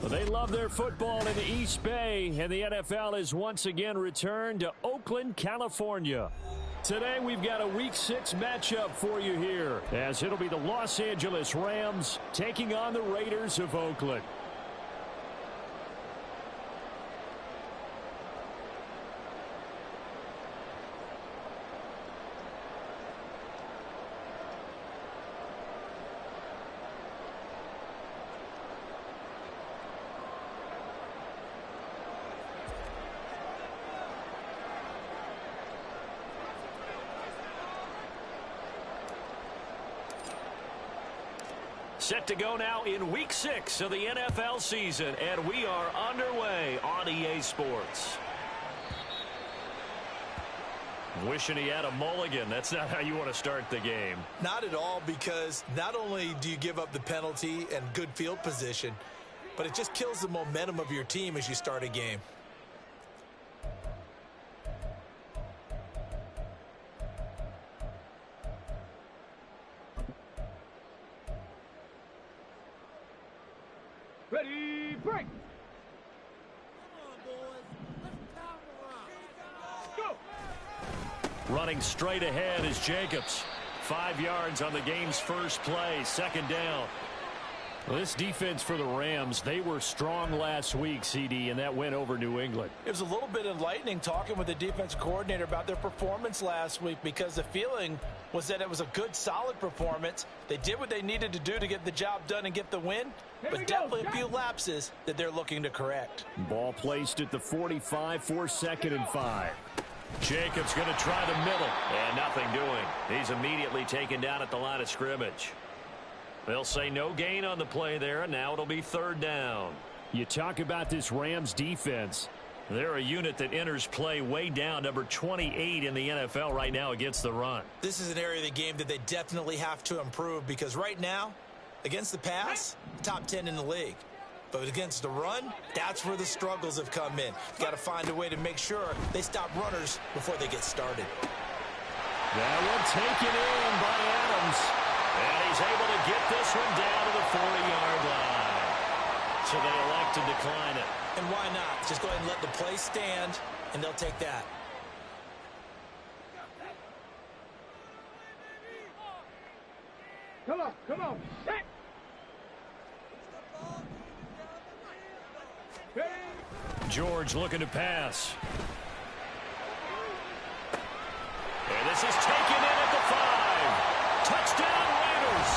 Well, they love their football in the East Bay, and the NFL is once again returned to Oakland, California. Today we've got a Week 6 matchup for you here, as it'll be the Los Angeles Rams taking on the Raiders of Oakland. Set to go now in Week 6 of the NFL season, and we are underway on EA Sports. Wishing he had a mulligan. That's not how you want to start the game. Not at all, because not only do you give up the penalty and good field position, but it just kills the momentum of your team as you start a game. Ready, break! Go! Running straight ahead is Jacobs. 5 yards on the game's first play, second down. Well, this defense for the Rams, they were strong last week, CD, and that went over New England. It was a little bit enlightening talking with the defense coordinator about their performance last week, because the feeling was that it was a good, solid performance. They did what they needed to do to get the job done and get the win, but definitely a few lapses that they're looking to correct. Ball placed at the 45 for 2nd and 5. Jacobs going to try the middle, and nothing doing. He's immediately taken down at the line of scrimmage. They'll say no gain on the play there, and now it'll be 3rd down. You talk about this Rams defense. They're a unit that enters play way down, number 28 in the NFL right now against the run. This is an area of the game that they definitely have to improve, because right now, against the pass, top 10 in the league. But against the run, that's where the struggles have come in. Got to find a way to make sure they stop runners before they get started. That one taken in by Adams. And he's able to get this one down to the 40-yard line. So they elect to decline it. And why not? Just go ahead and let the play stand, and they'll take that. Come on, come on. Set. George looking to pass. And this is taken in at the 5. Touchdown, Raiders.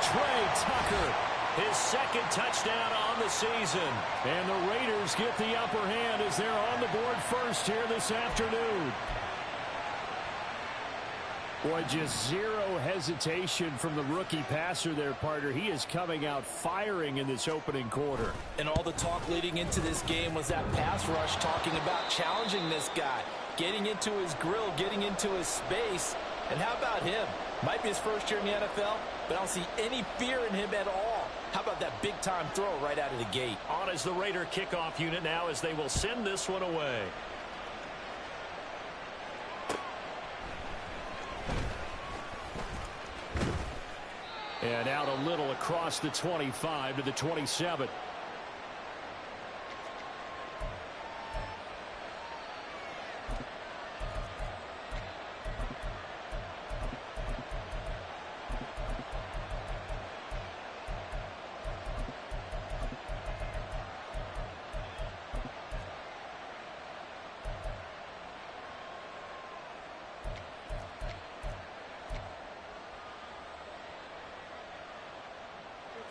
Trey Tucker, his 2nd touchdown on the season. And the Raiders get the upper hand as they're on the board first here this afternoon. Boy, just zero hesitation from the rookie passer there, partner. He is coming out firing in this opening quarter. And all the talk leading into this game was that pass rush, talking about challenging this guy, getting into his grill, getting into his space. And how about him? Might be his first year in the NFL, but I don't see any fear in him at all. How about that big-time throw right out of the gate? On as the Raider kickoff unit now, as they will send this one away. And out a little across the 25 to the 27.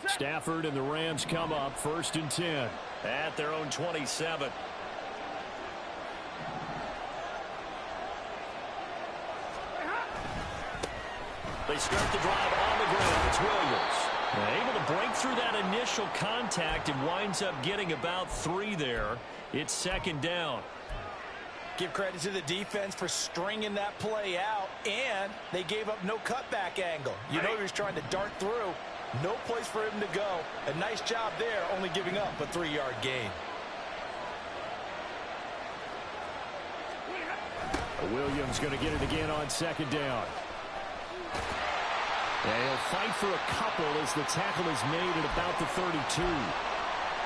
Stafford and the Rams come up 1st and 10 at their own 27. They start the drive on the ground. It's Williams. Able to break through that initial contact and winds up getting about 3 there. It's 2nd down. Give credit to the defense for stringing that play out, and they gave up no cutback angle. You know he was trying to dart through. No place for him to go. A nice job there, only giving up a 3-yard gain. Williams going to get it again on 2nd down. And he'll fight for a couple as the tackle is made at about the 32.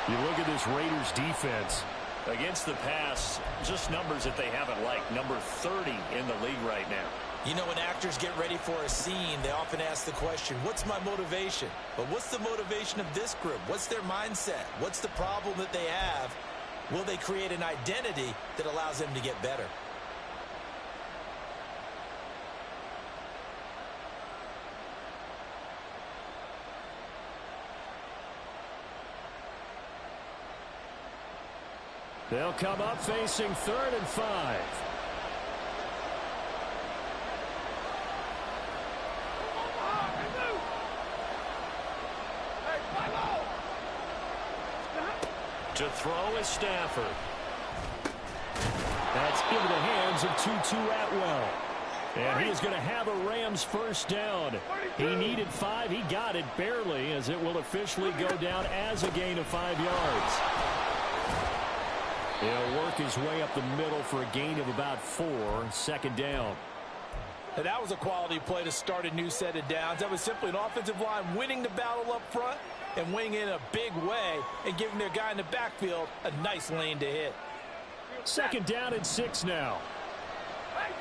You look at this Raiders defense. Against the pass, just numbers that they haven't liked. Number 30 in the league right now. You know, when actors get ready for a scene, they often ask the question, what's my motivation? But what's the motivation of this group? What's their mindset? What's the problem that they have? Will they create an identity that allows them to get better? They'll come up facing 3rd and 5. To throw is Stafford. That's into the hands of Tutu Atwell. And he is going to have a Rams first down. He needed 5. He got it barely, as it will officially go down as a gain of 5 yards. He'll work his way up the middle for a gain of about 4. 2nd down. And that was a quality play to start a new set of downs. That was simply an offensive line winning the battle up front and winning in a big way and giving their guy in the backfield a nice lane to hit. 2nd down and 6 now.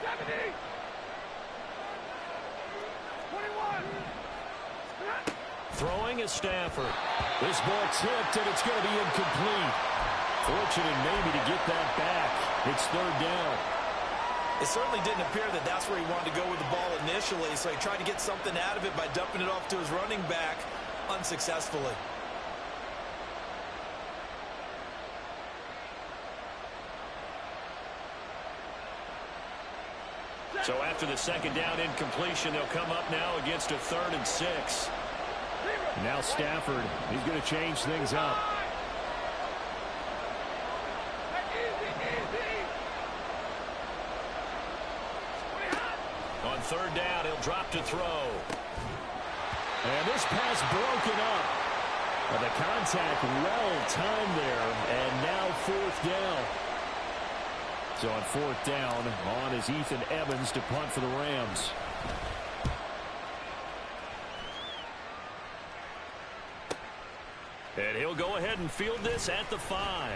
70. 21. Throwing is Stafford. This ball tipped, and it's going to be incomplete. Fortunate maybe to get that back. It's 3rd down. It certainly didn't appear that that's where he wanted to go with the ball initially, so he tried to get something out of it by dumping it off to his running back unsuccessfully. So after the 2nd down incompletion, they'll come up now against a 3rd and 6. Now Stafford, he's going to change things up. On 3rd down, he'll drop to throw. And this pass broken up. The contact well timed there, and now 4th down. So on 4th down, on is Ethan Evans to punt for the Rams. And he'll go ahead and field this at the 5.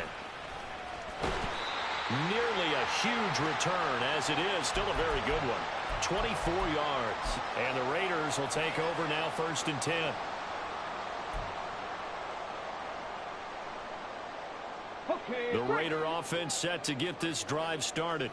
Nearly a huge return, as it is. Still a very good one. 24 yards. And the Raiders will take over now 1st and 10. The Raider offense set to get this drive started.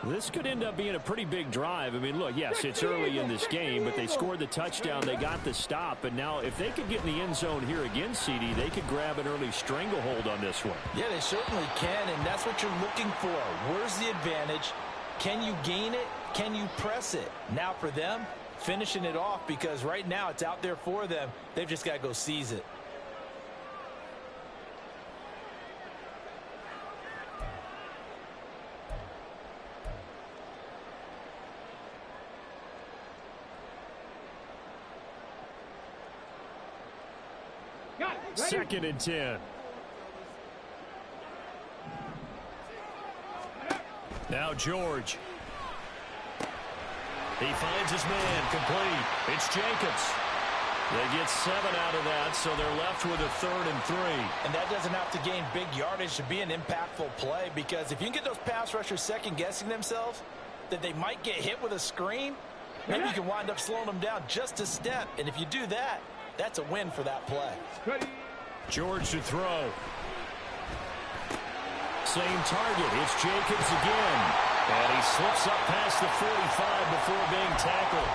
This could end up being a pretty big drive. I mean, look, yes, it's early in this game, but they scored the touchdown. They got the stop. And now if they could get in the end zone here again, CD, they could grab an early stranglehold on this one. Yeah, they certainly can, and that's what you're looking for. Where's the advantage? Can you gain it? Can you press it? Now for them, finishing it off, because right now it's out there for them. They've just got to go seize it. Second and 10. Now George. He finds his man, complete. It's Jacobs. They get 7 out of that, so they're left with a 3rd and 3. And that doesn't have to gain big yardage to be an impactful play, because if you can get those pass rushers second-guessing themselves, that they might get hit with a screen, maybe you can wind up slowing them down just a step. And if you do that, that's a win for that play. George to throw. Same target. It's Jacobs again. And he slips up past the 45 before being tackled.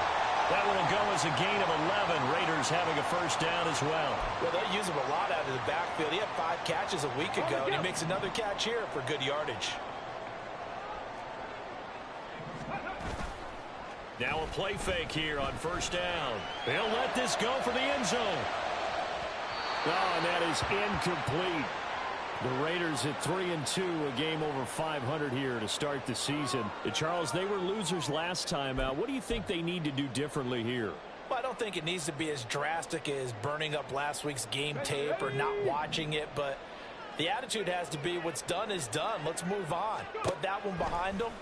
That one will go as a gain of 11. Raiders having a first down as well. Well, they use him a lot out of the backfield. He had 5 catches a week ago, and he makes another catch here for good yardage. Now a play fake here on first down. They'll let this go for the end zone. Oh, and that is incomplete. The Raiders at 3-2, a game over 500 here to start the season. Charles, they were losers last time out. What do you think they need to do differently here? Well, I don't think it needs to be as drastic as burning up last week's game tape or not watching it, but the attitude has to be what's done is done. Let's move on. Put that one behind them,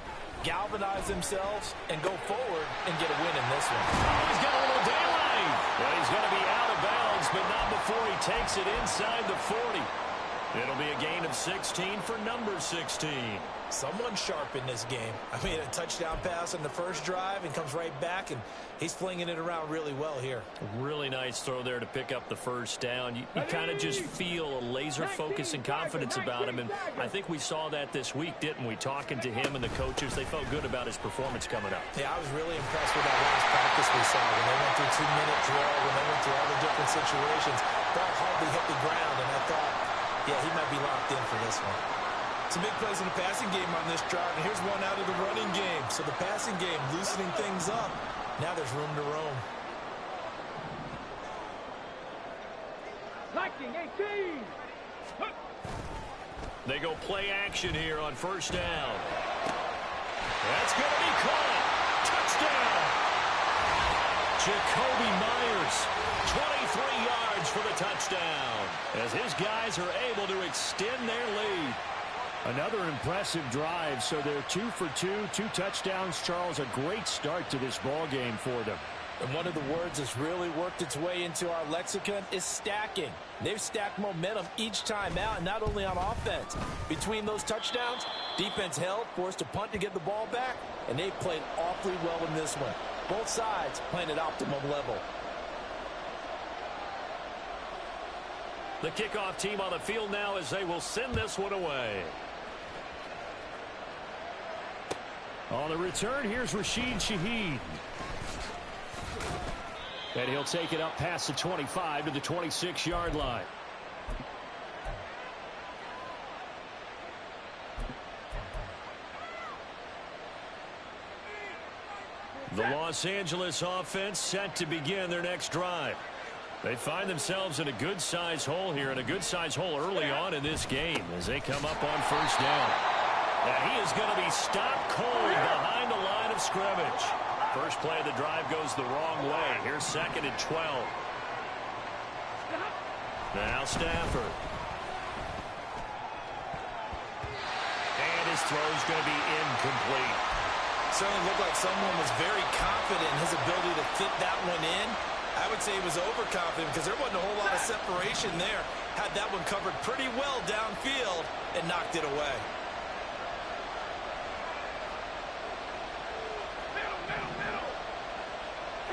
galvanize themselves, and go forward and get a win in this one. Oh, he's got a little daylight. Well, he's going to be out of bounds, but not before he takes it inside the 40. It'll be a gain of 16 for number 16. Someone sharp in this game. I mean, a touchdown pass on the first drive and comes right back, and he's flinging it around really well here. Really nice throw there to pick up the first down. You kind of just feel a laser focus and confidence about him, and I think we saw that this week, didn't we? Talking to him and the coaches, they felt good about his performance coming up. Yeah, I was really impressed with that last practice we saw when they went through 2-minute drill, when they went through all the different situations. Ball hardly hit the ground, and I thought, yeah, he might be locked in for this one. Some big plays in the passing game on this drive, and here's one out of the running game. So the passing game loosening things up. Now there's room to roam. Liking 18. They go play action here on first down. That's going to be caught. Touchdown. Jacoby Myers, 23 yards for the touchdown, as his guys are able to extend their lead. Another impressive drive, so they're 2 for 2, 2 touchdowns. Charles, a great start to this ball game for them. And one of the words that's really worked its way into our lexicon is stacking. They've stacked momentum each time out, and not only on offense. Between those touchdowns, defense held, forced a punt to get the ball back, and they've played awfully well in this one. Both sides playing at optimum level. The kickoff team on the field now as they will send this one away. On the return, here's Rashid Shaheed. And he'll take it up past the 25 to the 26-yard line. The Los Angeles offense set to begin their next drive. They find themselves in a good-sized hole here, and a good-sized hole early on in this game as they come up on first down. Now he is going to be stopped cold behind the line of scrimmage. First play of the drive goes the wrong way. Here's 2nd and 12. Now Stafford. And his throw's going to be incomplete. Certainly looked like someone was very confident in his ability to fit that one in. I would say he was overconfident because there wasn't a whole lot of separation there. Had that one covered pretty well downfield and knocked it away. Middle. 10.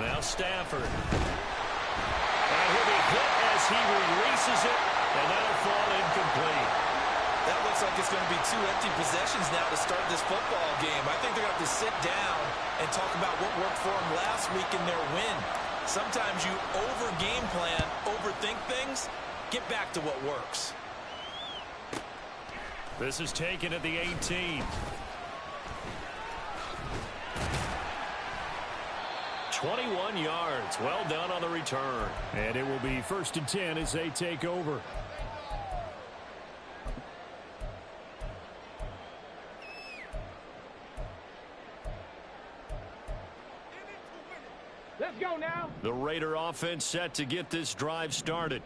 Now Stafford. And he'll be hit as he releases it, and that'll fall incomplete. That looks like it's going to be 2 empty possessions now to start this football game. I think they're going to have to sit down and talk about what worked for them last week in their win. Sometimes you over-game plan, overthink things. Get back to what works. This is taken at the 18. 21 yards. Well done on the return. And it will be 1st and 10 as they take over. Let's go now. The Raider offense set to get this drive started.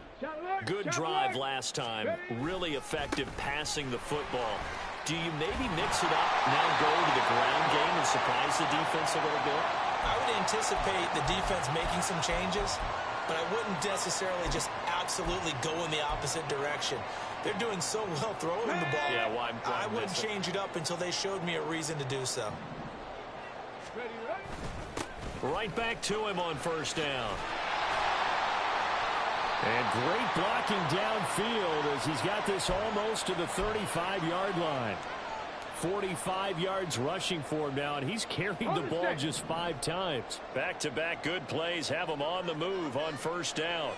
Good drive last time. Really effective passing the football. Do you maybe mix it up, now go to the ground game and surprise the defense a little bit? I would anticipate the defense making some changes, but I wouldn't necessarily just absolutely go in the opposite direction. They're doing so well throwing the ball. Yeah, well, I wouldn't change it up until they showed me a reason to do so. Right back to him on first down. And great blocking downfield as he's got this almost to the 35-yard line. 45 yards rushing for him now, and he's carried the ball just 5 times. Back-to-back good plays have him on the move on first down.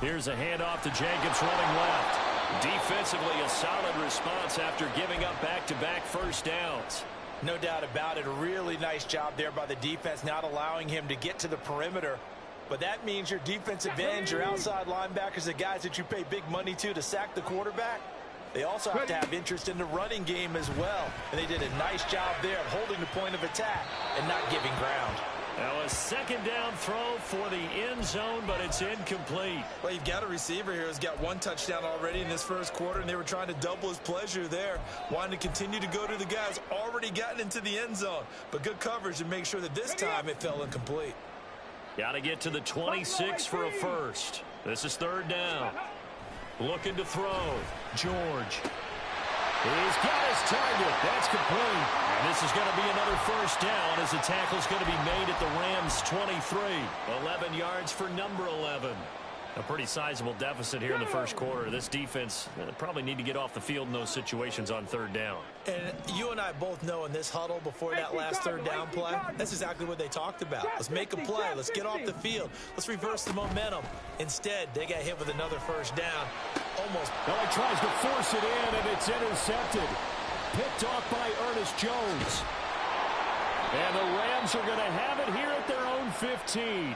Here's a handoff to Jacobs running left. Defensively, a solid response after giving up back-to-back first downs. No doubt about it. A really nice job there by the defense, not allowing him to get to the perimeter. But that means your defensive ends, your outside linebackers, the guys that you pay big money to sack the quarterback, they also have to have interest in the running game as well. And they did a nice job there of holding the point of attack and not giving ground. Now a second down throw for the end zone, but it's incomplete. Well, you've got a receiver here who's got one touchdown already in this first quarter, and they were trying to double his pleasure there, wanting to continue to go to the guys already gotten into the end zone. But good coverage to make sure that this time it fell incomplete. Got to get to the 26 for a first. This is third down. Looking to throw. George. He's got his target. That's complete. And this is going to be another first down as the tackle's going to be made at the Rams' 23. 11 yards for number 11. A pretty sizable deficit here in the first quarter. This defense probably need to get off the field in those situations on third down. And you and I both know in this huddle before that last third down play, that's exactly what they talked about. Let's make a play. Let's get off the field. Let's reverse the momentum. Instead, they got hit with another first down. Almost. Well, he tries to force it in, and it's intercepted. Picked off by Ernest Jones. And the Rams are going to have it here at their own 15.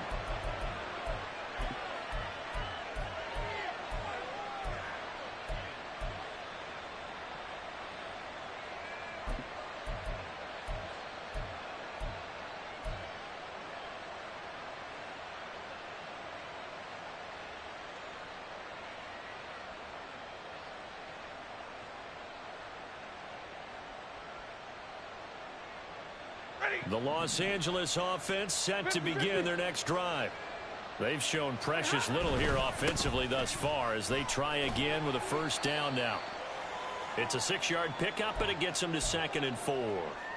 The Los Angeles offense set to begin their next drive. They've shown precious little here offensively thus far as they try again with a first down now. It's a 6-yard pickup, and it gets them to 2nd and 4.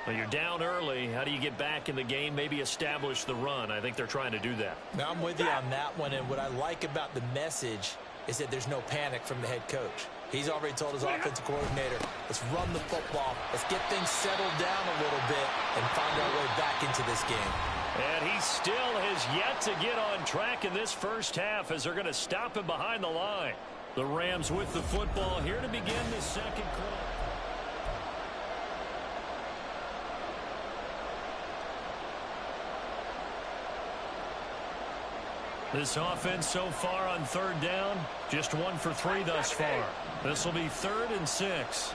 Well, you're down early. How do you get back in the game, maybe establish the run? I think they're trying to do that. Now, I'm with you on that one, and what I like about the message is that there's no panic from the head coach. He's already told his offensive coordinator, let's run the football, let's get things settled down a little bit and find our way back into this game. And he still has yet to get on track in this first half as they're going to stop him behind the line. The Rams with the football here to begin the second quarter. This offense so far on third down, just 1 for 3 thus far. This will be 3rd and 6.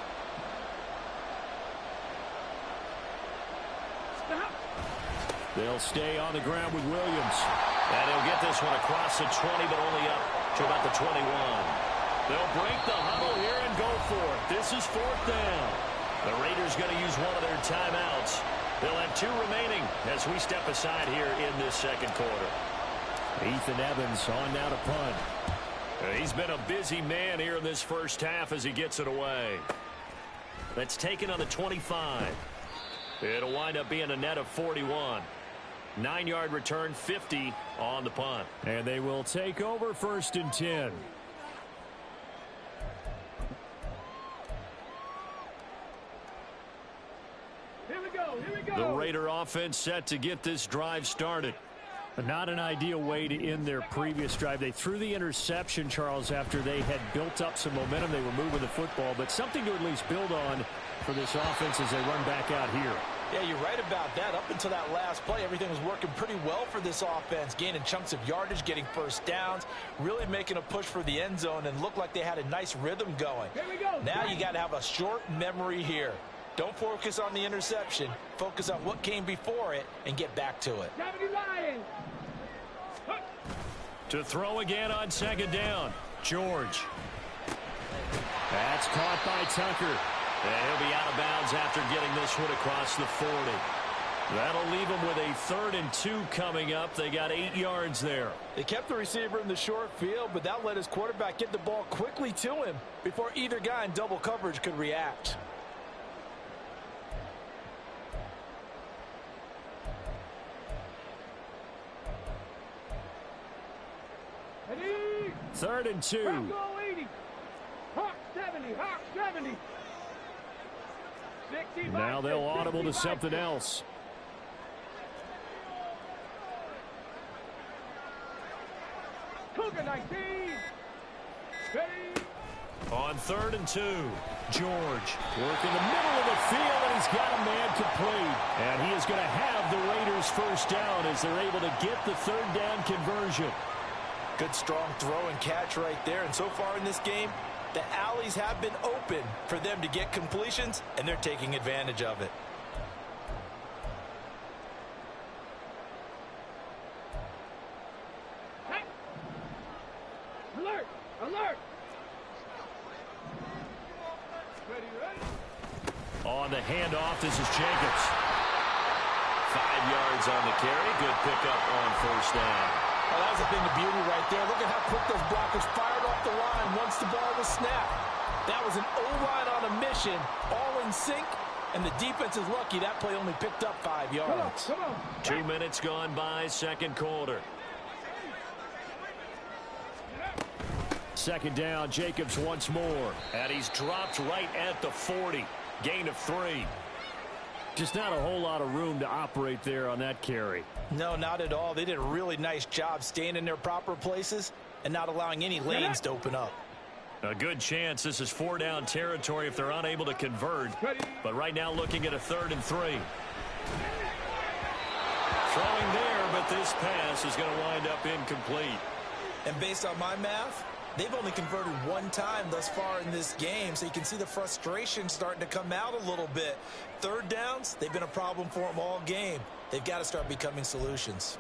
They'll stay on the ground with Williams. And he'll get this one across the 20, but only up to about the 21. They'll break the huddle here and go for it. This is 4th down. The Raiders going to use one of their timeouts. They'll have 2 remaining as we step aside here in this second quarter. Ethan Evans on now to punt. He's been a busy man here in this first half as he gets it away. That's taken on the 25. It'll wind up being a net of 41. 9-yard return, 50 on the punt. And they will take over 1st and 10. Here we go, here we go. The Raider offense set to get this drive started. Not an ideal way to end their previous drive. They threw the interception, Charles, after they had built up some momentum. They were moving the football, but something to at least build on for this offense as they run back out here. Yeah, you're right about that. Up until that last play, everything was working pretty well for this offense, gaining chunks of yardage, getting first downs, really making a push for the end zone, and looked like they had a nice rhythm going. Here we go. Now you got to have a short memory here. Don't focus on the interception. Focus on what came before it and get back to it. 70 Lions. To throw again on 2nd down. George. That's caught by Tucker. And he'll be out of bounds after getting this one across the 40. That'll leave them with a 3rd and 2 coming up. They got 8 yards there. They kept the receiver in the short field, but that let his quarterback get the ball quickly to him before either guy in double coverage could react. Ready? 3rd and 2. Bronco 80. Hawk 70. Hawk 70. 65, Now they'll audible to 65. something else. Cougar 19. Ready? On 3rd and 2. George. Work in the middle of the field, and he's got a man complete. And he is going to have the Raiders first down as they're able to get the 3rd down conversion. Good strong throw and catch right there. And so far in this game, the alleys have been open for them to get completions, and they're taking advantage of it. Alert! Ready, ready? On the handoff, this is Jacobs. 5 yards on the carry. Good pickup on first down. Oh, that was a thing of beauty right there. Look at how quick those blockers fired off the line once the ball was snapped. That was an O-line on a mission, all in sync, and the defense is lucky that play only picked up 5 yards. Come on. 2 minutes gone by, second quarter. Second down, Jacobs once more. And he's dropped right at the 40. Gain of 3. Just not a whole lot of room to operate there on that carry. No, not at all. They did a really nice job staying in their proper places and not allowing any lanes to open up. A good chance this is 4-down territory if they're unable to convert. But right now looking at a 3rd and 3. Throwing there, but this pass is going to wind up incomplete. And based on my math, they've only converted 1 time thus far in this game, so you can see the frustration starting to come out a little bit. 3rd downs, they've been a problem for them all game. They've got to start becoming solutions.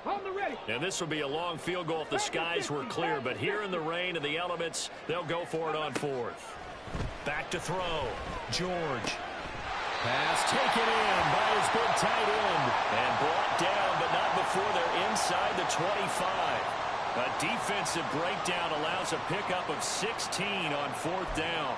On the ready. And this will be a long field goal if the skies were clear, but here in the rain and the elements, they'll go for it on 4th. Back to throw. George. Pass taken in by his big tight end. And brought down, but not before they're inside the 25. A defensive breakdown allows a pickup of 16 on 4th down.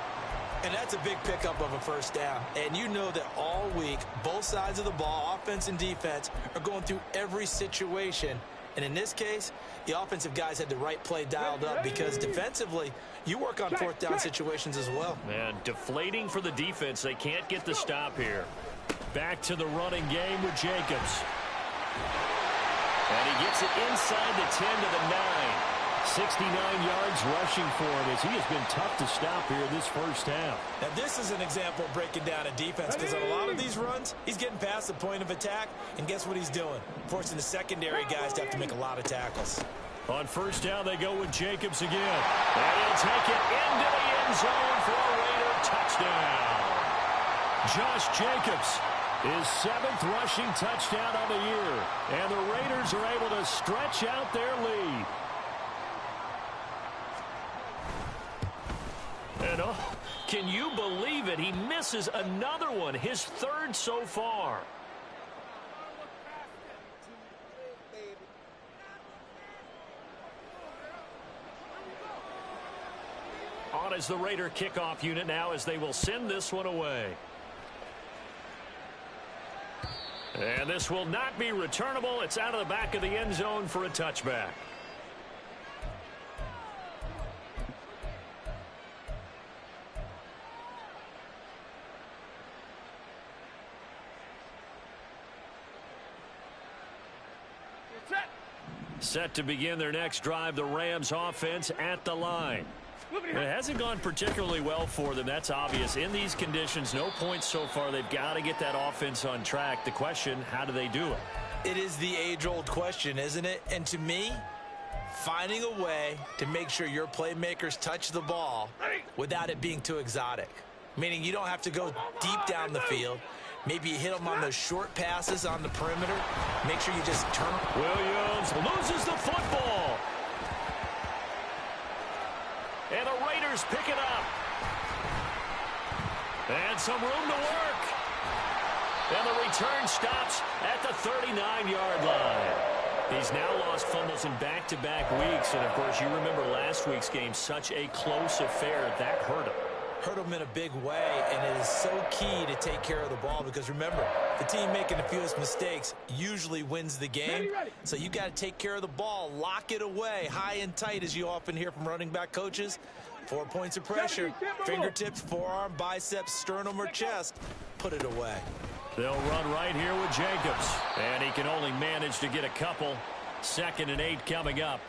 And that's a big pickup of a first down. And you know that all week, both sides of the ball, offense and defense, are going through every situation. And in this case, the offensive guys had the right play dialed up because defensively, you work on 4th down situations as well. Man, deflating for the defense. They can't get the stop here. Back to the running game with Jacobs. And he gets it inside the 10 to the 9. 69 yards rushing for him as he has been tough to stop here this first half. Now, this is an example of breaking down a defense because on a lot of these runs, he's getting past the point of attack, and guess what he's doing? Forcing the secondary guys to have to make a lot of tackles. On first down, they go with Jacobs again. And he'll take it into the end zone for a Raider touchdown. Josh Jacobs, his 7th rushing touchdown on the year. And the Raiders are able to stretch out their lead. And oh, can you believe it? He misses another one, his 3rd so far. On is the Raider kickoff unit now as they will send this one away. And this will not be returnable. It's out of the back of the end zone for a touchback. Set to begin their next drive, the Rams offense at the line. It hasn't gone particularly well for them. That's obvious. In these conditions, no points so far. They've got to get that offense on track. The question, how do they do it? It is the age-old question, isn't it? And to me, finding a way to make sure your playmakers touch the ball without it being too exotic. Meaning you don't have to go deep down the field. Maybe you hit them on those short passes on the perimeter. Make sure you just turn. Williams loses the football. And the Raiders pick it up. And some room to work. And the return stops at the 39-yard line. He's now lost fumbles in back-to-back weeks. And, of course, you remember last week's game, such a close affair. That hurt him. Hurt him in a big way, and it is so key to take care of the ball because, remember, the team making the fewest mistakes usually wins the game. So you got to take care of the ball, lock it away, high and tight, as you often hear from running back coaches. 4 points of pressure, fingertips, forearm, biceps, sternum, or chest. Put it away. They'll run right here with Jacobs, and he can only manage to get a couple. 2nd and 8 coming up.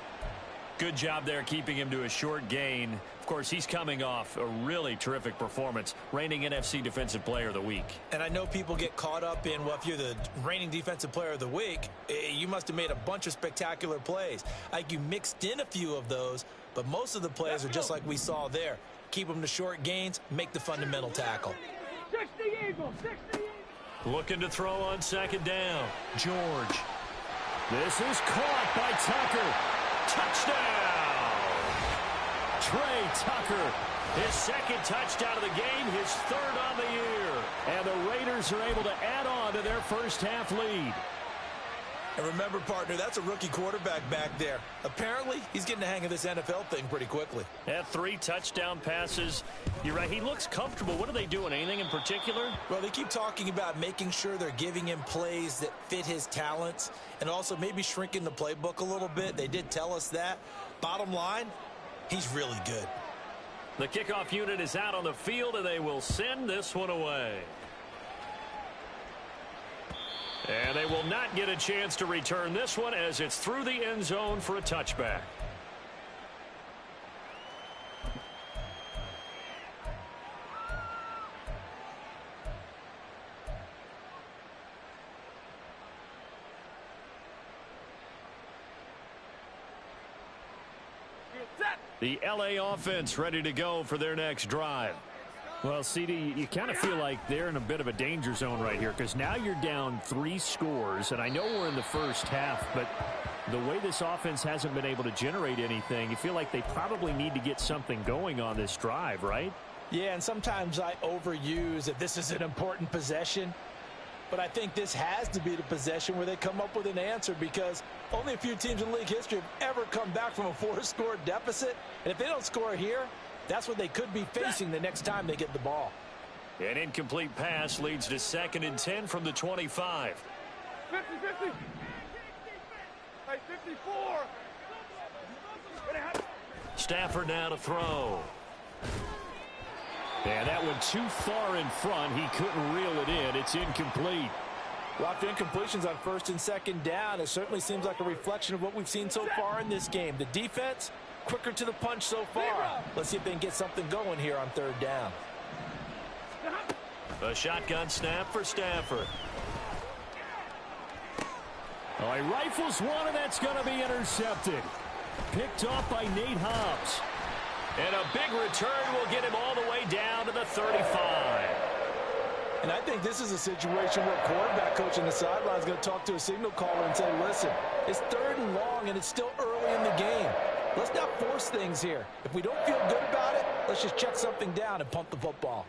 Good job there keeping him to a short gain. Of course, he's coming off a really terrific performance, reigning NFC Defensive Player of the Week. And I know people get caught up in, well, if you're the reigning Defensive Player of the Week, you must have made a bunch of spectacular plays. Like you mixed in a few of those, but most of the plays are just like we saw there. keep them to short gains, make the fundamental tackle. 60 Eagles, 60 Eagles. Looking to throw on second down. George. This is caught by Tucker. Touchdown! Trey Tucker. His second touchdown of the game, his third on the year. And the Raiders are able to add on to their first half lead. And remember, partner, that's a rookie quarterback back there. Apparently, he's getting the hang of this NFL thing pretty quickly. Had 3 touchdown passes. You're right, he looks comfortable. What are they doing? Anything in particular? Well, they keep talking about making sure they're giving him plays that fit his talents and also maybe shrinking the playbook a little bit. They did tell us that. Bottom line, he's really good. The kickoff unit is out on the field, and they will send this one away. And they will not get a chance to return this one as it's through the end zone for a touchback. The LA offense ready to go for their next drive. Well, CD, you kind of feel like they're in a bit of a danger zone right here because now you're down 3 scores, and I know we're in the first half, but the way this offense hasn't been able to generate anything, you feel like they probably need to get something going on this drive, right? Yeah, and sometimes I overuse that this is an important possession, but I think this has to be the possession where they come up with an answer because only a few teams in league history have ever come back from a 4-score deficit, and if they don't score here, that's what they could be facing the next time they get the ball. An incomplete pass leads to 2nd and 10 from the 25. 50-50. Hey, 54. Stafford now to throw. Yeah, that one too far in front. He couldn't reel it in. It's incomplete. Well, after incompletions on 1st and 2nd down, it certainly seems like a reflection of what we've seen so far in this game. The defense, quicker to the punch so far. Let's see if they can get something going here on 3rd down. A shotgun snap for Stafford. Oh, he rifles one, and that's going to be intercepted. Picked off by Nate Hobbs. And a big return will get him all the way down to the 35. And I think this is a situation where quarterback coach on the sideline is going to talk to a signal caller and say, listen, it's 3rd and long, and it's still early in the game. Let's not force things here. If we don't feel good about it, let's just check something down and pump the football.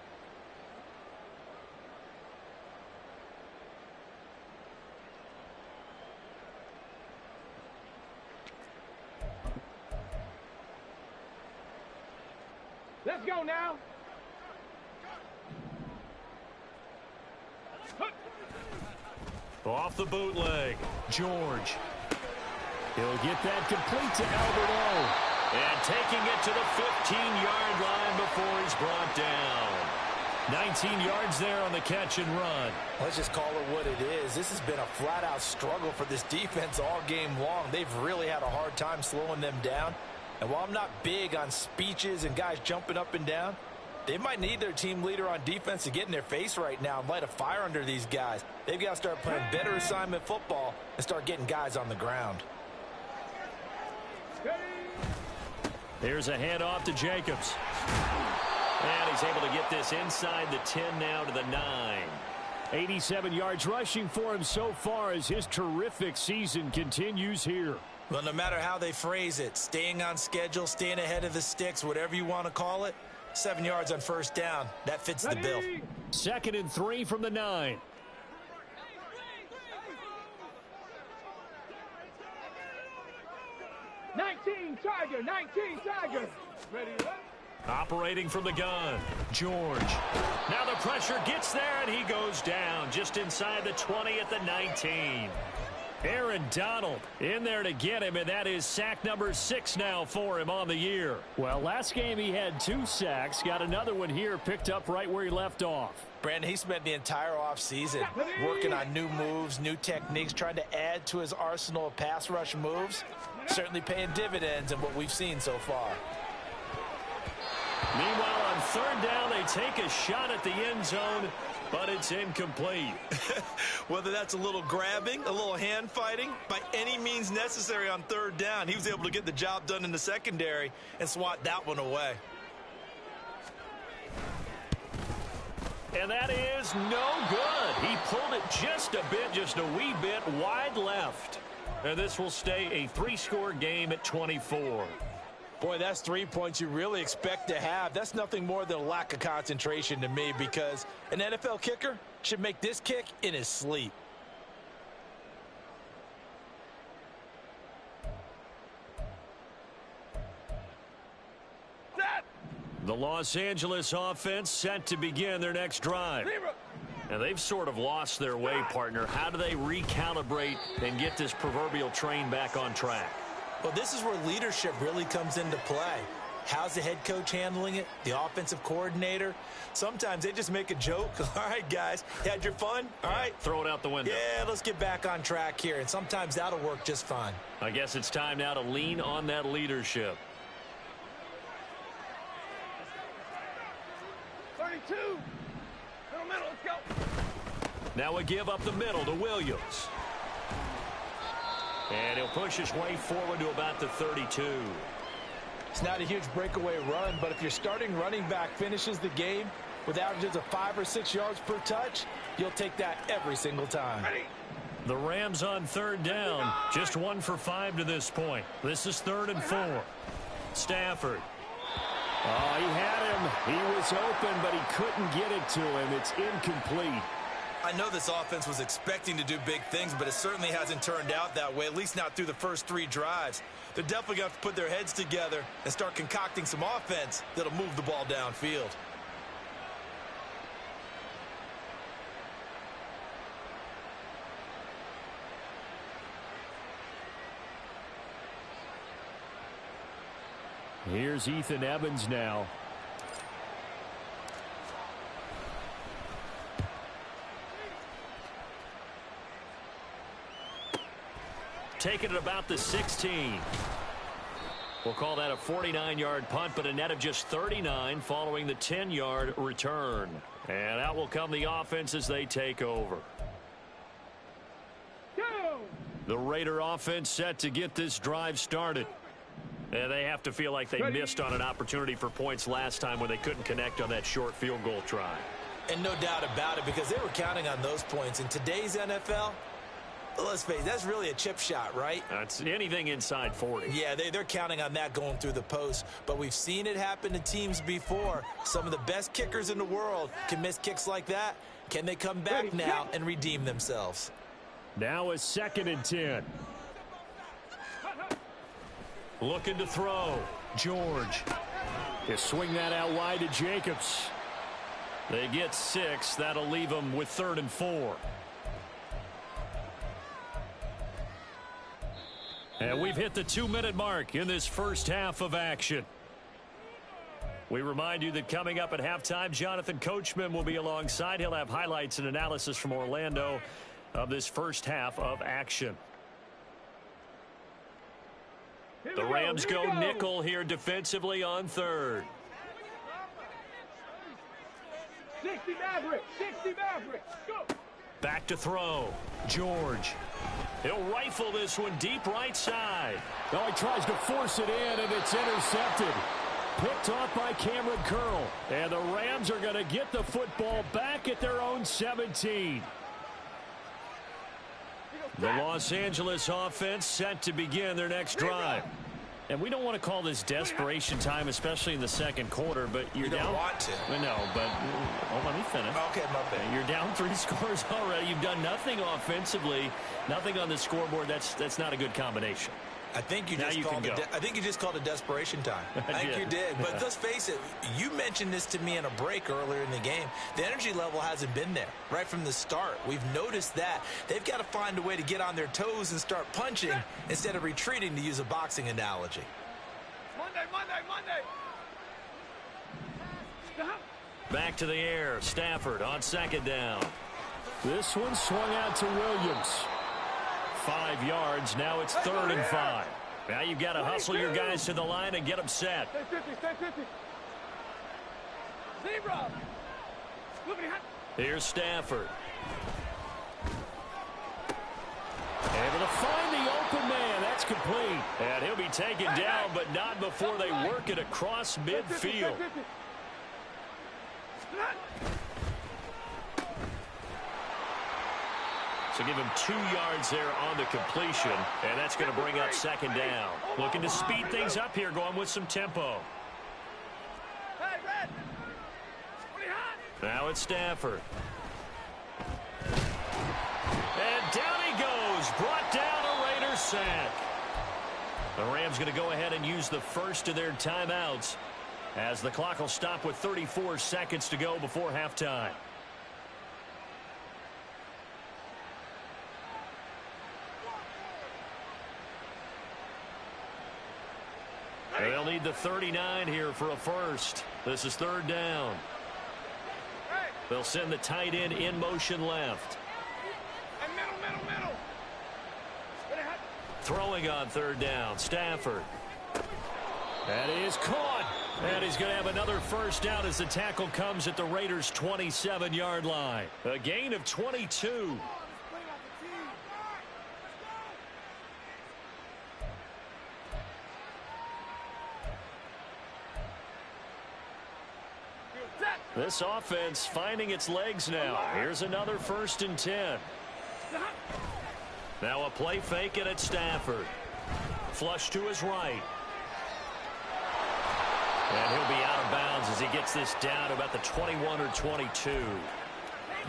Let's go now. Off the bootleg, George. He'll get that complete to Albert O. And taking it to the 15-yard line before he's brought down. 19 yards there on the catch and run. Let's just call it what it is. This has been a flat-out struggle for this defense all game long. They've really had a hard time slowing them down. And while I'm not big on speeches and guys jumping up and down, they might need their team leader on defense to get in their face right now and light a fire under these guys. They've got to start playing better assignment football and start getting guys on the ground. Here's a handoff to Jacobs. And he's able to get this inside the 10 now to the 9. 87 yards rushing for him so far as his terrific season continues here. Well, no matter how they phrase it, staying on schedule, staying ahead of the sticks, whatever you want to call it, 7 yards on 1st down, that fits the bill. 2nd and 3 from the 9. Tiger, 19 Tiger. Ready up. Operating from the gun, George. Now the pressure gets there, and he goes down just inside the 20 at the 19. Aaron Donald in there to get him, and that is sack number 6 now for him on the year. Well, last game he had 2 sacks. Got another one here picked up right where he left off. Brandon, he spent the entire offseason working on new moves, new techniques, trying to add to his arsenal of pass rush moves. Certainly paying dividends in what we've seen so far. Meanwhile, on 3rd down, they take a shot at the end zone, but it's incomplete. Whether that's a little grabbing, a little hand fighting, by any means necessary on 3rd down, he was able to get the job done in the secondary and swat that one away. And that is no good. He pulled it just a wee bit wide left. And this will stay a 3-score game at 24. Boy, that's 3 points you really expect to have. That's nothing more than a lack of concentration to me, because an NFL kicker should make this kick in his sleep. The Los Angeles offense set to begin their next drive. And they've sort of lost their way, partner. How do they recalibrate and get this proverbial train back on track? Well, this is where leadership really comes into play. How's the head coach handling it? The offensive coordinator? Sometimes they just make a joke. All right, guys, you had your fun? All right. Throw it out the window. Yeah, let's get back on track here. And sometimes that'll work just fine. I guess it's time now to lean on that leadership. 32. Middle, let's go. Now we give up the middle to Williams. And he'll push his way forward to about the 32. It's not a huge breakaway run, but if your starting running back finishes the game with averages of 5 or 6 yards per touch, you'll take that every single time. Ready. The Rams on 3rd down. Just 1 for 5 to this point. This is 3rd and 4. Stafford. Oh, he had him. He was open, but he couldn't get it to him. It's incomplete. I know this offense was expecting to do big things, but it certainly hasn't turned out that way, at least not through the first 3 drives. They're definitely going to have to put their heads together and start concocting some offense that'll move the ball downfield. Here's Ethan Evans now. Taking it about the 16. We'll call that a 49-yard punt, but a net of just 39 following the 10-yard return. And out will come the offense as they take over. Go. The Raider offense set to get this drive started. And they have to feel like they missed on an opportunity for points last time when they couldn't connect on that short field goal try. And no doubt about it, because they were counting on those points. In today's NFL, let's face it, that's really a chip shot, right? That's anything inside 40. Yeah, they're counting on that going through the post. But we've seen it happen to teams before. Some of the best kickers in the world can miss kicks like that. Can they come back now and redeem themselves? Now a 2nd and 10. Looking to throw. George. He'll swing that out wide to Jacobs. They get 6. That'll leave them with 3rd and 4. And we've hit the 2-minute mark in this first half of action. We remind you that coming up at halftime, Jonathan Coachman will be alongside. He'll have highlights and analysis from Orlando of this first half of action. The Rams go nickel here defensively on 3rd. 60 Mavericks. 60 Mavericks. Go. Back to throw. George. He'll rifle this one deep right side. Oh, he tries to force it in, and it's intercepted. Picked off by Cameron Curl. And the Rams are going to get the football back at their own 17. The Los Angeles offense set to begin their next drive. And we don't want to call this desperation time, especially in the second quarter, but you're down. You don't want to. No, but let me finish. Okay, my bad. You're down 3 scores already. You've done nothing offensively, nothing on the scoreboard. That's not a good combination. I think you just called it desperation time. I think you did. But let's face it, you mentioned this to me in a break earlier in the game. The energy level hasn't been there right from the start. We've noticed that. They've got to find a way to get on their toes and start punching instead of retreating, to use a boxing analogy. Monday. Stop. Back to the air. Stafford on 2nd down. This one swung out to Williams. 5 yards. Now it's 3rd and 5. Now you've got to hustle your guys to the line and get them set. Stay 50. Zebra. Here's Stafford. Able to find the open man. That's complete. And he'll be taken down, but not before they work it across midfield. So give him 2 yards there on the completion, and that's going to bring up second down. Looking to speed things up here, going with some tempo. Now it's Stafford. And down he goes. Brought down a Raiders sack. The Rams going to go ahead and use the first of their timeouts as the clock will stop with 34 seconds to go before halftime. They'll need the 39 here for a first. This is third down. They'll send the tight end in motion left. Throwing on third down, Stafford. That is caught. And he's going to have another first down as the tackle comes at the Raiders' 27-yard line. A gain of 22. This offense finding its legs now. Here's another 1st and 10. Now a play fake and it's Stafford. Flush to his right. And he'll be out of bounds as he gets this down to about the 21 or 22.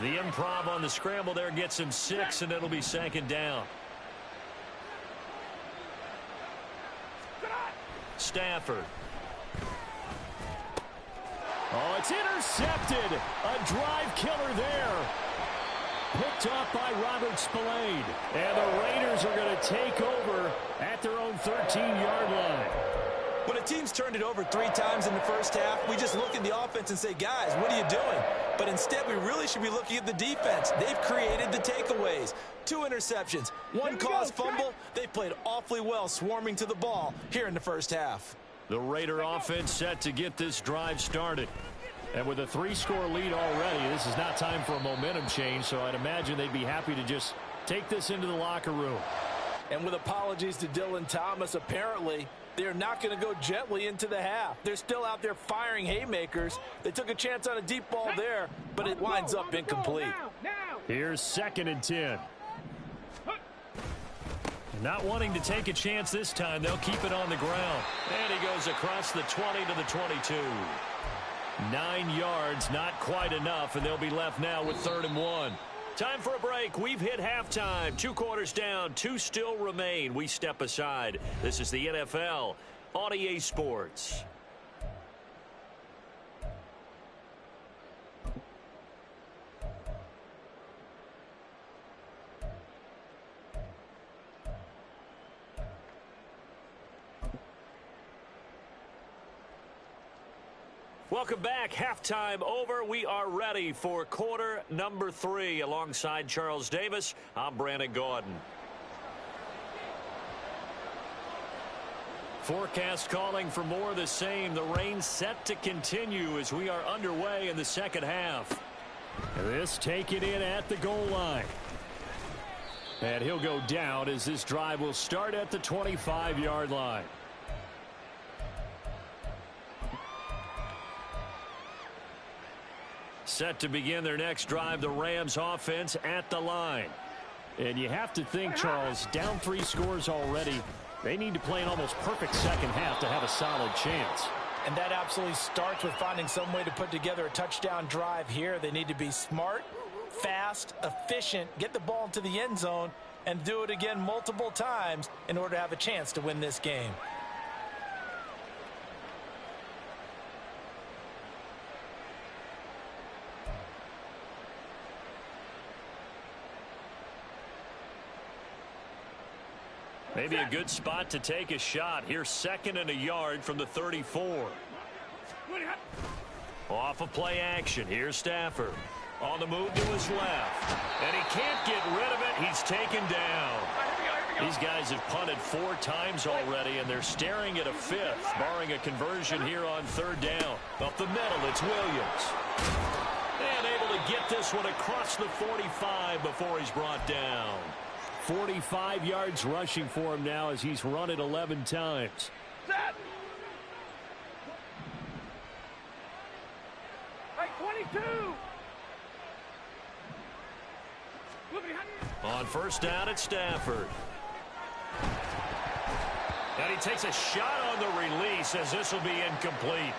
The improv on the scramble there gets him 6, and it'll be second down. Stafford. Oh, it's intercepted. A drive killer there. Picked off by Robert Spillane. And the Raiders are going to take over at their own 13-yard line. When a team's turned it over 3 times in the first half, we just look at the offense and say, guys, what are you doing? But instead, we really should be looking at the defense. They've created the takeaways. 2 interceptions, 1 caused fumble. They played awfully well swarming to the ball here in the first half. The Raider offense set to get this drive started. And with a 3-score lead already, this is not time for a momentum change, so I'd imagine they'd be happy to just take this into the locker room. And with apologies to Dylan Thomas, apparently they're not going to go gently into the half. They're still out there firing haymakers. They took a chance on a deep ball there, but it winds up incomplete. Here's 2nd and 10. Not wanting to take a chance this time, they'll keep it on the ground. And he goes across the 20 to the 22. 9 yards, not quite enough, and they'll be left now with 3rd and 1. Time for a break. We've hit halftime. 2 quarters down, 2 still remain. We step aside. This is the NFL on EA Sports. Welcome back. Halftime over. We are ready for quarter number 3. Alongside Charles Davis, I'm Brandon Gordon. Forecast calling for more of the same. The rain set to continue as we are underway in the second half. This taken in at the goal line. And he'll go down as this drive will start at the 25-yard line. Set to begin their next drive, the Rams offense at the line. And you have to think, Charles, down 3 scores already. They need to play an almost perfect second half to have a solid chance. And that absolutely starts with finding some way to put together a touchdown drive here. They need to be smart, fast, efficient, get the ball into the end zone, and do it again multiple times in order to have a chance to win this game. Maybe a good spot to take a shot. Here's 2nd and a yard from the 34. Off of play action. Here's Stafford. On the move to his left. And he can't get rid of it. He's taken down. These guys have punted 4 times already, and they're staring at a 5th, barring a conversion here on 3rd down. Up the middle, it's Williams. And able to get this one across the 45 before he's brought down. 45 yards rushing for him now as he's run it 11 times. Set. Right, 22. On first down, it's Stafford. And he takes a shot on the release as this will be incomplete.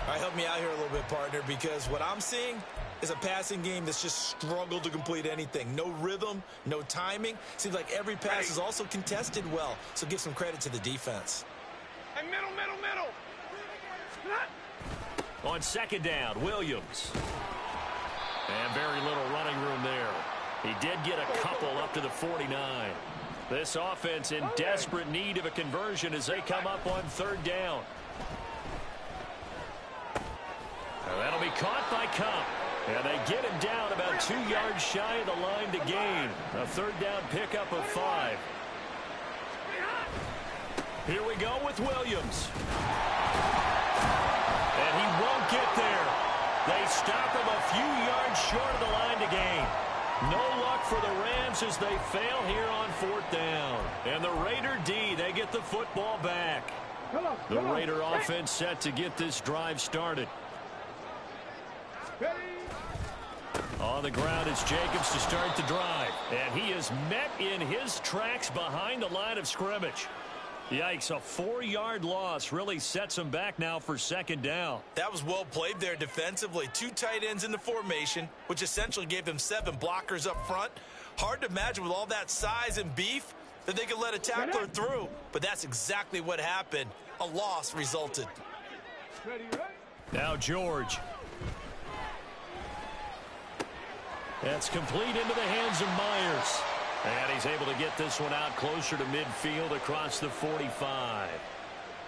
All right, help me out here a little bit, partner, because what I'm seeing is a passing game that's just struggled to complete anything. No rhythm, no timing. Seems like every pass is also contested well, so give some credit to the defense. Hey, middle. On second down, Williams. And very little running room there. He did get a couple up to the 49. This offense in desperate need of a conversion as they come up on third down. And that'll be caught by Cup. And they get him down about 2 yards shy of the line to gain. A third down pickup of 5. Here we go with Williams. And he won't get there. They stop him a few yards short of the line to gain. No luck for the Rams as they fail here on fourth down. And the Raider D, they get the football back. The Raider offense set to get this drive started. On the ground is Jacobs to start the drive. And he is met in his tracks behind the line of scrimmage. Yikes, a 4-yard loss really sets him back now for second down. That was well played there defensively. 2 tight ends in the formation, which essentially gave them 7 blockers up front. Hard to imagine with all that size and beef that they could let a tackler through. But that's exactly what happened. A loss resulted. Now George. That's complete into the hands of Myers. And he's able to get this one out closer to midfield across the 45.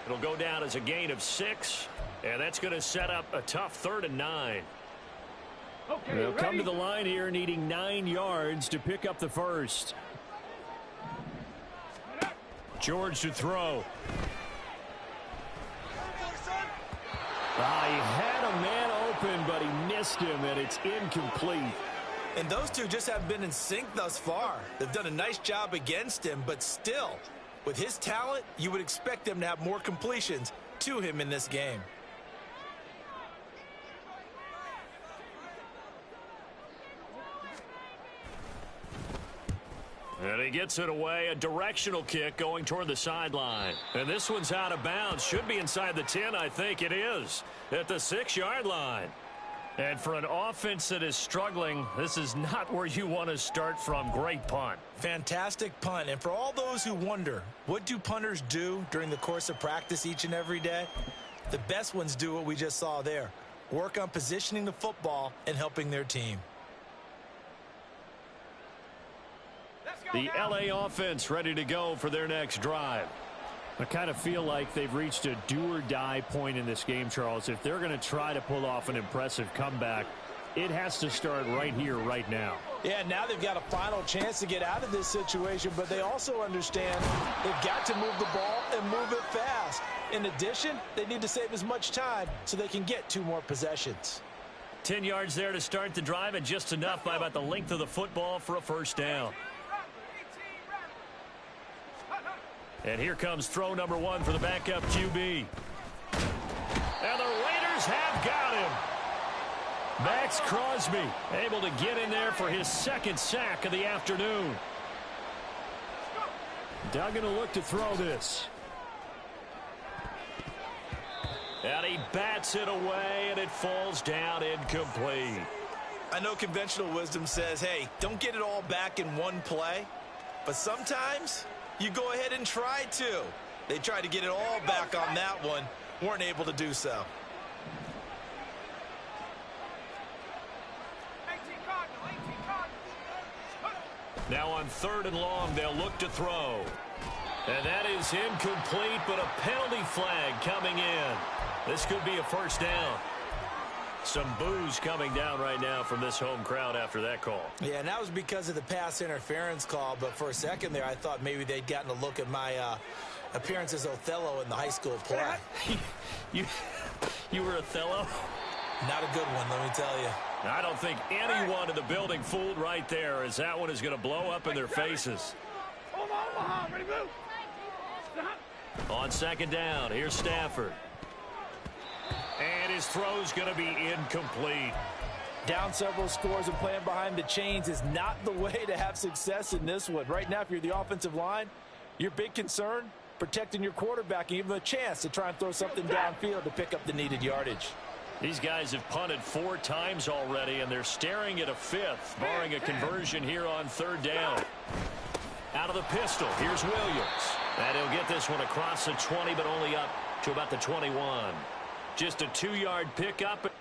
It'll go down as a gain of 6. And that's going to set up a tough 3rd and 9. Okay, They'll come to the line here needing 9 yards to pick up the first. George to throw. He had a man open, but he missed him, and it's incomplete. And those two just haven't been in sync thus far. They've done a nice job against him, but still, with his talent, you would expect them to have more completions to him in this game. And he gets it away, a directional kick going toward the sideline. And this one's out of bounds. Should be inside the 10, I think it is, at the 6-yard line. And for an offense that is struggling, this is not where you want to start from. Great punt. Fantastic punt. And for all those who wonder, what do punters do during the course of practice each and every day? The best ones do what we just saw there. Work on positioning the football and helping their team. The LA offense ready to go for their next drive. I kind of feel like they've reached a do-or-die point in this game, Charles. If they're going to try to pull off an impressive comeback, it has to start right here, right now. Yeah, now they've got a final chance to get out of this situation, but they also understand they've got to move the ball and move it fast. In addition, they need to save as much time so they can get 2 more possessions. 10 yards there to start the drive, and just enough by about the length of the football for a first down. And here comes throw number 1 for the backup QB. And the Raiders have got him. Max Crosby able to get in there for his 2nd sack of the afternoon. Doug going to look to throw this. And he bats it away, and it falls down incomplete. I know conventional wisdom says, hey, don't get it all back in one play. But sometimes you go ahead and try to. They tried to get it all back on that one. Weren't able to do so. Now on 3rd and long, they'll look to throw. And that is incomplete, but a penalty flag coming in. This could be a first down. Some boos coming down right now from this home crowd after that call. Yeah, and that was because of the pass interference call. But for a second there, I thought maybe they'd gotten a look at my appearance as Othello in the high school play. You were Othello? Not a good one, let me tell you. I don't think anyone in the building fooled right there, as that one is going to blow up in their faces. On 2nd down, here's Stafford. And his throw's going to be incomplete. Down several scores and playing behind the chains is not the way to have success in this one. Right now, if you're the offensive line, your big concern, protecting your quarterback and give him a chance to try and throw something downfield to pick up the needed yardage. These guys have punted 4 times already, and they're staring at a 5th, barring a conversion here on 3rd down. Out of the pistol, here's Williams. And he'll get this one across the 20, but only up to about the 21. Just a 2-yard pickup.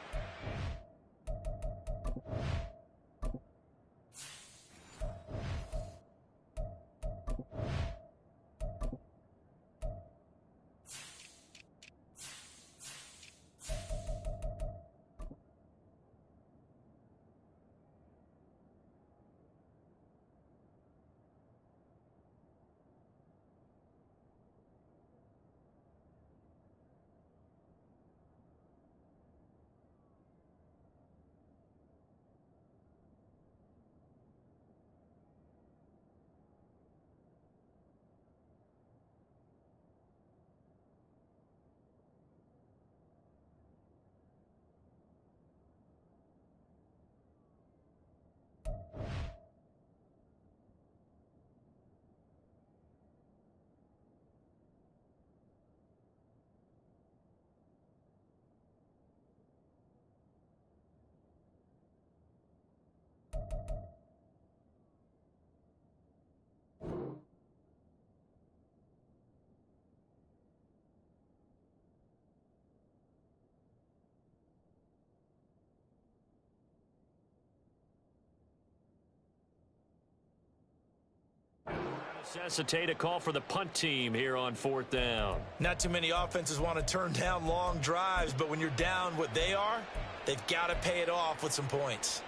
Necessitate a call for the punt team here on 4th down. Not too many offenses want to turn down long drives, but when you're down what they are, they've got to pay it off with some points.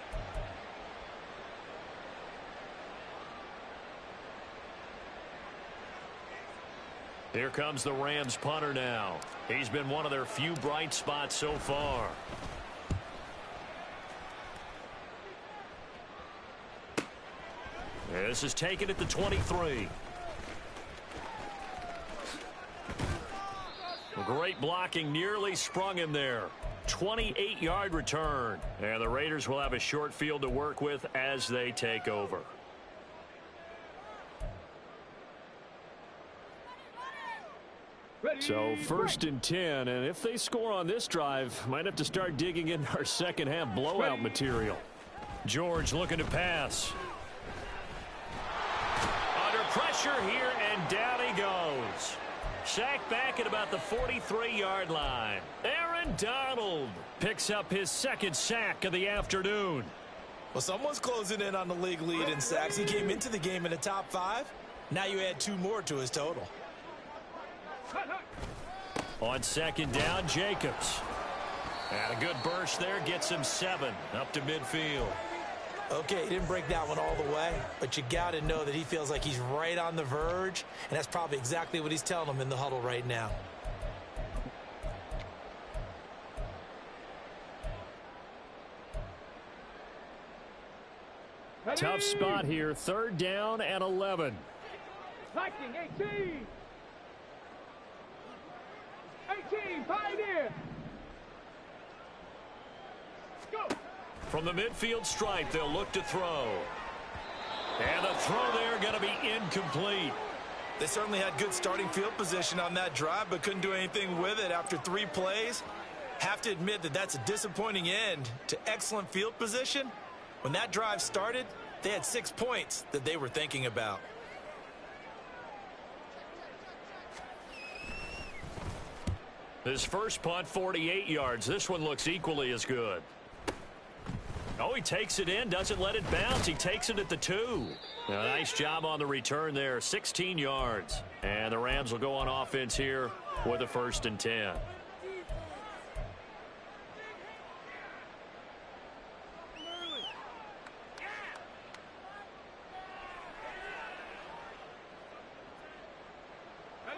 Here comes the Rams punter now. He's been one of their few bright spots so far. This is taken at the 23. Great blocking, nearly sprung him there. 28-yard return. And the Raiders will have a short field to work with as they take over. So 1st and 10, and if they score on this drive, might have to start digging in our second half blowout material. George looking to pass. Under pressure here, and down he goes. Sacked back at about the 43-yard line. Aaron Donald picks up his 2nd sack of the afternoon. Well, someone's closing in on the league lead in sacks. He came into the game in the top 5. Now you add 2 more to his total. On 2nd down, Jacobs. And a good burst there gets him 7 up to midfield. Okay, he didn't break that one all the way, but you got to know that he feels like he's right on the verge, and that's probably exactly what he's telling them in the huddle right now. Tough spot here. 3rd down and 11. Lightning 18. 18, Pioneer. Go. From the midfield stripe, they'll look to throw. And the throw there going to be incomplete. They certainly had good starting field position on that drive, but couldn't do anything with it after 3 plays. Have to admit that that's a disappointing end to excellent field position. When that drive started, they had 6 points that they were thinking about. His first punt, 48 yards. This one looks equally as good. Oh, he takes it in, doesn't let it bounce. He takes it at the 2. A nice job on the return there, 16 yards. And the Rams will go on offense here with a 1st and 10.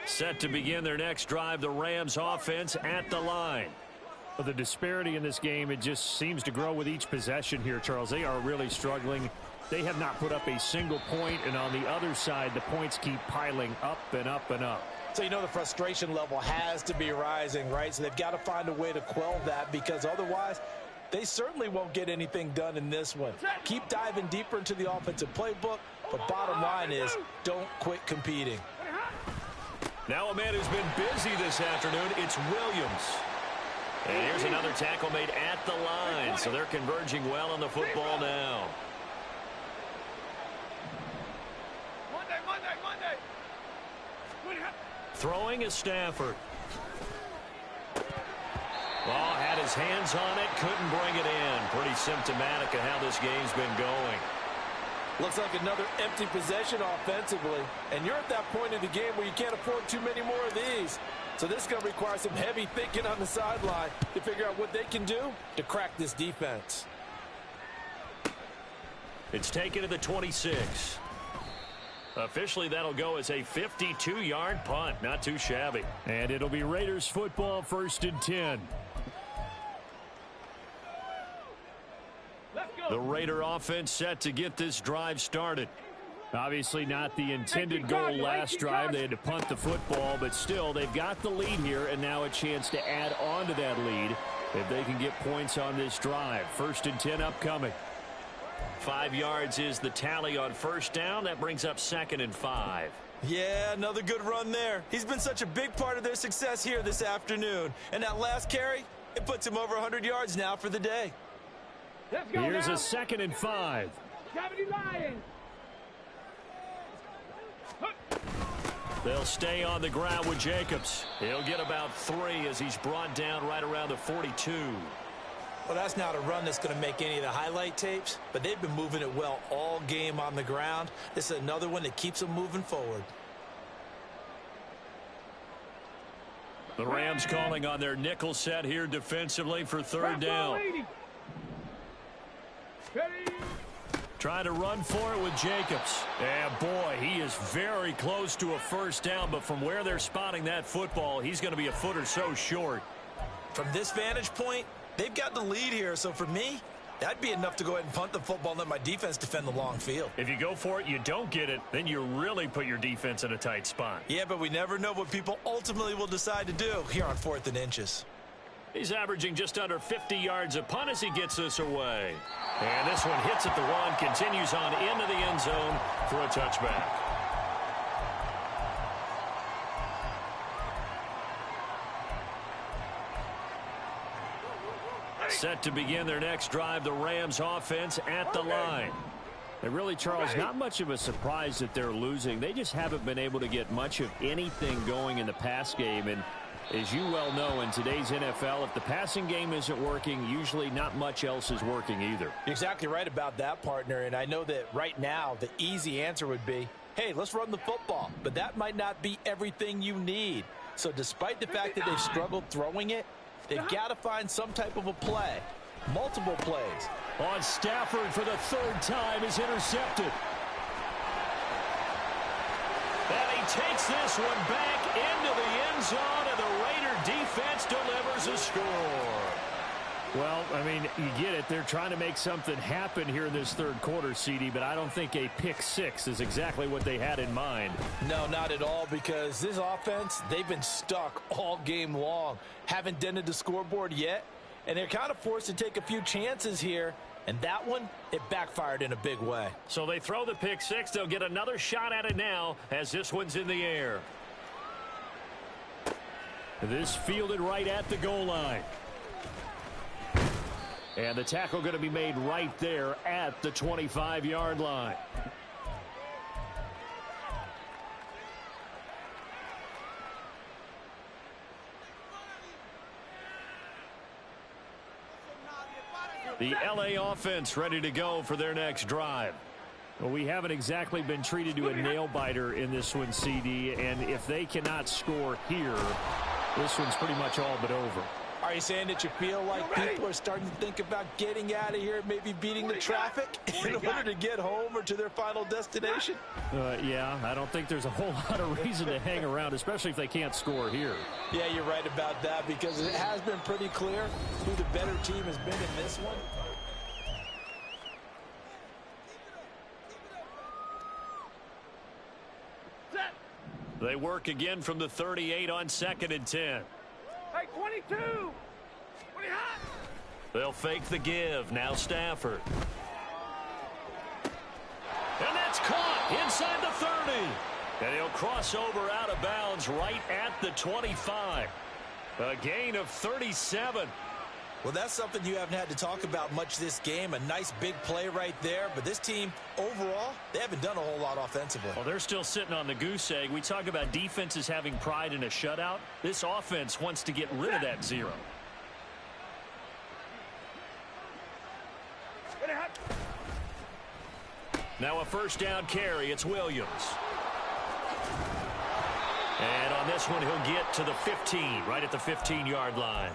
Set to begin their next drive, the Rams offense at the line. Well, the disparity in this game, it just seems to grow with each possession here, Charles. They are really struggling. They have not put up a single point, and on the other side, the points keep piling up and up and up. So you know the frustration level has to be rising, right? So they've got to find a way to quell that, because otherwise They certainly won't get anything done in this one. Keep diving deeper into the offensive playbook, but bottom line is don't quit competing. Now a man who's been busy this afternoon, it's Williams. And here's another tackle made at the line, so they're converging well on the football now. Monday. Throwing is Stafford. Ball had his hands on it, couldn't bring it in. Pretty symptomatic of how this game's been going. Looks like another empty possession offensively. And you're at that point in the game where you can't afford too many more of these. So this is going to require some heavy thinking on the sideline to figure out what they can do to crack this defense. It's taken to the 26. Officially, that'll go as a 52-yard punt. Not too shabby. And it'll be Raiders football, 1st and 10. The Raider offense set to get this drive started. Obviously not the intended goal last drive. They had to punt the football, but still, they've got the lead here, and now a chance to add on to that lead if they can get points on this drive. 1st and 10 upcoming. 5 yards is the tally on first down. That brings up 2nd and 5. Yeah, another good run there. He's been such a big part of their success here this afternoon. And that last carry, it puts him over 100 yards now for the day. Let's go Here's now. a 2nd and 5. 70 Lions. They'll stay on the ground with Jacobs. He'll get about 3 as he's brought down right around the 42. Well, that's not a run that's going to make any of the highlight tapes, but they've been moving it well all game on the ground. This is another one that keeps them moving forward. The Rams calling on their nickel set here defensively for 3rd down. Trying to run for it with Jacobs. And boy, he is very close to a 1st down, but from where they're spotting that football, he's going to be a foot or so short. From this vantage point, they've got the lead here, so for me, that'd be enough to go ahead and punt the football and let my defense defend the long field. If you go for it, you don't get it, then you really put your defense in a tight spot. Yeah, but we never know what people ultimately will decide to do here on 4th and inches. He's averaging just under 50 yards a punt as he gets this away. And this one hits at the 1, continues on into the end zone for a touchback. Set to begin their next drive, the Rams offense at the line. And really, Charles, not much of a surprise that they're losing. They just haven't been able to get much of anything going in the pass game. And as you well know, in today's NFL, if the passing game isn't working, usually not much else is working either. You're exactly right about that, partner. And I know that right now the easy answer would be, hey, let's run the football. But that might not be everything you need. So despite the fact that they've struggled throwing it, they've got to find some type of a play. Multiple plays. On Stafford for the 3rd time is intercepted. And he takes this one back into the end zone, and the Raider defense delivers a score. Well, I mean, you get it. They're trying to make something happen here in this 3rd quarter, CD, but I don't think a pick 6 is exactly what they had in mind. No, not at all, because this offense, they've been stuck all game long. Haven't dented the scoreboard yet, and they're kind of forced to take a few chances here. And that one, it backfired in a big way. So they throw the pick 6. They'll get another shot at it now as this one's in the air. This fielded right at the goal line. And the tackle going to be made right there at the 25-yard line. The LA offense ready to go for their next drive. Well, we haven't exactly been treated to a nail-biter in this one, CD, and if they cannot score here, this one's pretty much all but over. Are you saying that you feel like people are starting to think about getting out of here, maybe beating the traffic in order to get home or to their final destination? Yeah, I don't think there's a whole lot of reason to hang around, especially if they can't score here. Yeah, you're right about that, because it has been pretty clear who the better team has been in this one. They work again from the 38 on 2nd and 10. Hey, 22. 20 hot. They'll fake the give. Now Stafford. And that's caught inside the 30. And he'll cross over out of bounds right at the 25. A gain of 37. Well, that's something you haven't had to talk about much this game. A nice big play right there. But this team, overall, they haven't done a whole lot offensively. Well, they're still sitting on the goose egg. We talk about defenses having pride in a shutout. This offense wants to get rid of that 0. Now a first down carry. It's Williams. And on this one, he'll get to the 15, right at the 15-yard line.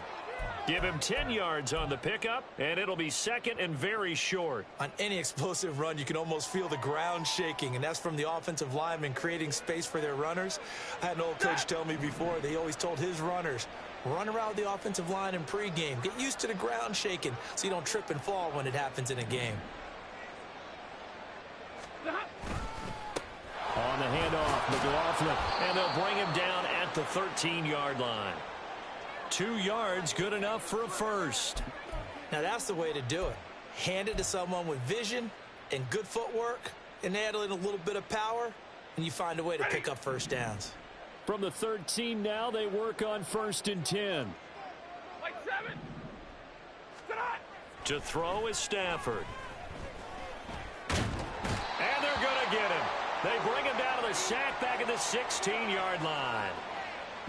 Give him 10 yards on the pickup, and it'll be second and very short. On any explosive run, you can almost feel the ground shaking, and that's from the offensive linemen creating space for their runners. I had an old coach tell me before, they always told his runners, run around the offensive line in pregame. Get used to the ground shaking so you don't trip and fall when it happens in a game. On the handoff, McLaughlin, and they'll bring him down at the 13-yard line. 2 yards, good enough for a first. Now that's the way to do it. Hand it to someone with vision and good footwork, and add in a little bit of power, and you find a way to pick up first downs. From the 13 now, they work on 1st and 10. Like 7. To throw is Stafford. And they're going to get him. They bring him down to the sack back at the 16-yard line.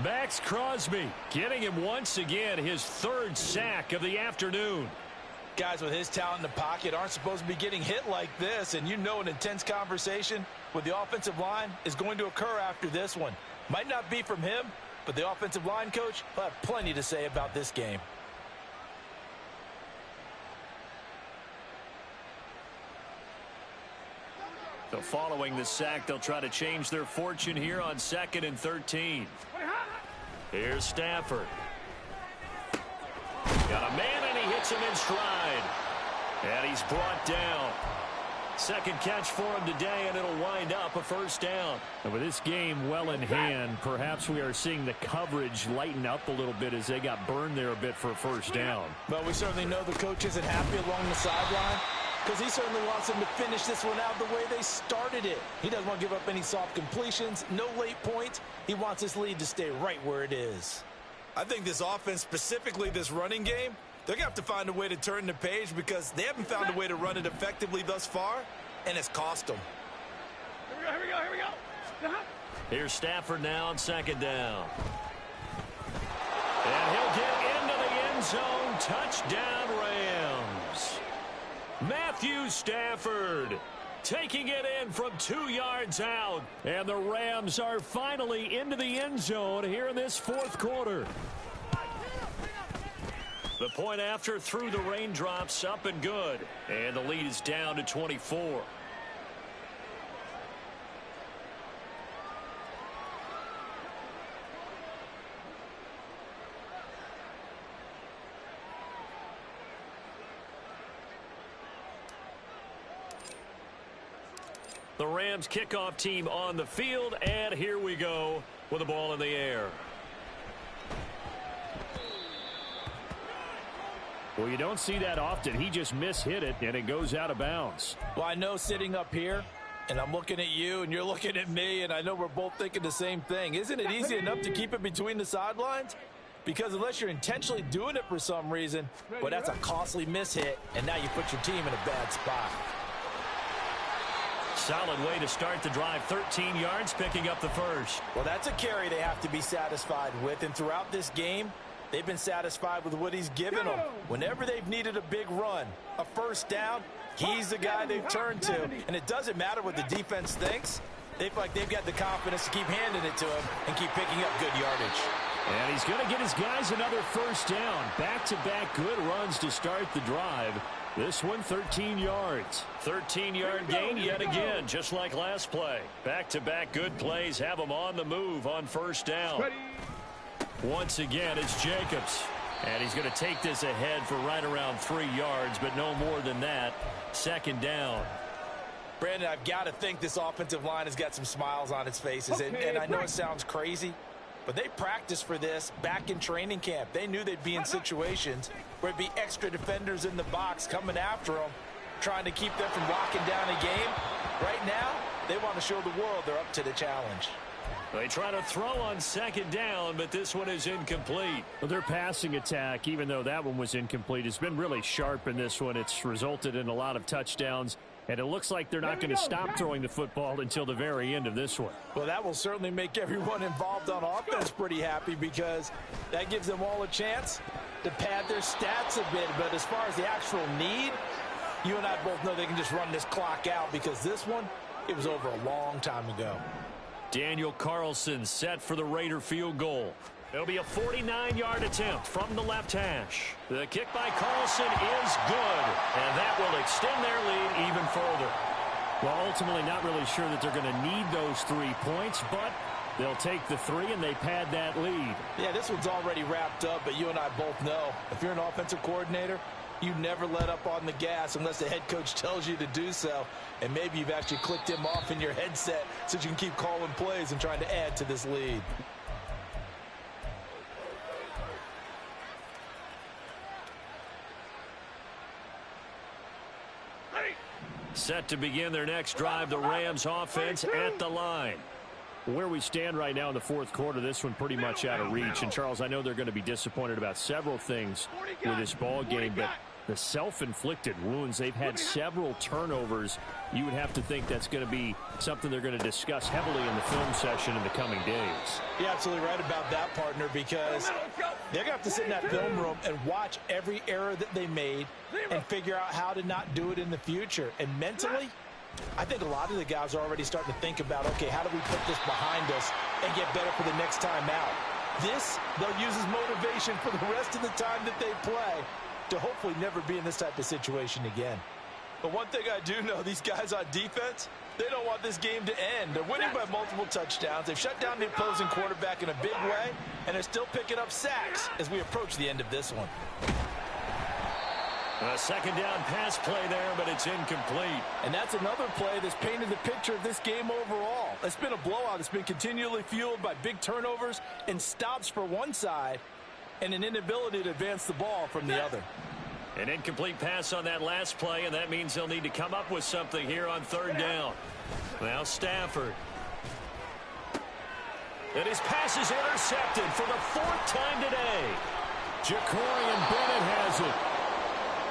Max Crosby getting him once again his 3rd sack of the afternoon. Guys with his talent in the pocket aren't supposed to be getting hit like this, and you know an intense conversation with the offensive line is going to occur after this one. Might not be from him, but the offensive line coach will have plenty to say about this game. So following the sack, they'll try to change their fortune here on 2nd and 13. Here's Stafford. Got a man, and he hits him in stride. And he's brought down. 2nd catch for him today, and it'll wind up a first down. And with this game well in hand, perhaps we are seeing the coverage lighten up a little bit as they got burned there a bit for a first down. But we certainly know the coach isn't happy along the sideline, because he certainly wants them to finish this one out the way they started it. He doesn't want to give up any soft completions, no late points. He wants this lead to stay right where it is. I think this offense, specifically this running game, they're going to have to find a way to turn the page because they haven't found a way to run it effectively thus far, and it's cost them. Here we go. Here's Stafford now on 2nd down. And he'll get into the end zone. Touchdown, Rams. Matthew Stafford taking it in from 2 yards out. And the Rams are finally into the end zone here in this 4th quarter. The point after through the raindrops, up and good. And the lead is down to 24. The Rams kickoff team on the field, and here we go with the ball in the air. Well, you don't see that often. He just mishit it, and it goes out of bounds. Well, I know sitting up here, and I'm looking at you, and you're looking at me, and I know we're both thinking the same thing. Isn't it easy enough to keep it between the sidelines? Because unless you're intentionally doing it for some reason, well, that's a costly mishit, and now you put your team in a bad spot. Solid way to start the drive. 13 yards, picking up the first. Well, that's a carry they have to be satisfied with. And throughout this game, they've been satisfied with what he's given them. Whenever they've needed a big run, a first down, he's the guy they've turned to. And it doesn't matter what the defense thinks. They feel like they've got the confidence to keep handing it to him and keep picking up good yardage. And he's going to get his guys another first down. Back-to-back good runs to start the drive. This one, 13 yards. 13-yard gain yet again, just like last play. Back-to-back good plays have them on the move on first down. Once again, it's Jacobs. And he's going to take this ahead for right around 3 yards, but no more than that. 2nd down. Brandon, I've got to think this offensive line has got some smiles on its faces. And I know it sounds crazy, But they practiced for this back in training camp. They knew they'd be in situations where it'd be extra defenders in the box coming after them, trying to keep them from locking down a game. Right now, they want to show the world they're up to the challenge. They try to throw on second down, but this one is incomplete. Well, their passing attack, even though that one was incomplete, has been really sharp in this one. It's resulted in a lot of touchdowns, and it looks like they're not going to stop throwing the football until the very end of this one. Well, that will certainly make everyone involved on offense pretty happy, because that gives them all a chance to pad their stats a bit. But as far as the actual need, you and I both know they can just run this clock out, because this one, it was over a long time ago. Daniel Carlson set for the Raider field goal. It'll be a 49-yard attempt from the left hash. The kick by Carlson is good, and that will extend their lead even further. Well, ultimately not really sure that they're going to need those 3 points, but they'll take the 3 and they pad that lead. Yeah, this one's already wrapped up, but you and I both know if you're an offensive coordinator, you never let up on the gas unless the head coach tells you to do so. And maybe you've actually clicked him off in your headset so you can keep calling plays and trying to add to this lead. Set to begin their next drive, the Rams offense at the line. Where we stand right now in the fourth quarter, this one pretty much out of reach. And, Charles, I know they're going to be disappointed about several things with this ball game, but the self-inflicted wounds, they've had several turnovers. You would have to think that's going to be something they're going to discuss heavily in the film session in the coming days. You're absolutely right about that, partner, because they're going to have to sit in that film room and watch every error that they made and figure out how to not do it in the future. And mentally, I think a lot of the guys are already starting to think about, okay, how do we put this behind us and get better for the next time out? This, they'll use as motivation for the rest of the time that they play to hopefully never be in this type of situation again. But one thing I do know, these guys on defense, they don't want this game to end. They're winning by multiple touchdowns. They've shut down the opposing quarterback in a big way, and they're still picking up sacks as we approach the end of this one. A second down pass play there, but it's incomplete. And that's another play that's painted the picture of this game overall. It's been a blowout. It's been continually fueled by big turnovers and stops for one side and an inability to advance the ball from the other. An incomplete pass on that last play, and that means they'll need to come up with something here on third down. Now Stafford. And his pass is intercepted for the 4th time today. Jacorian Bennett has it.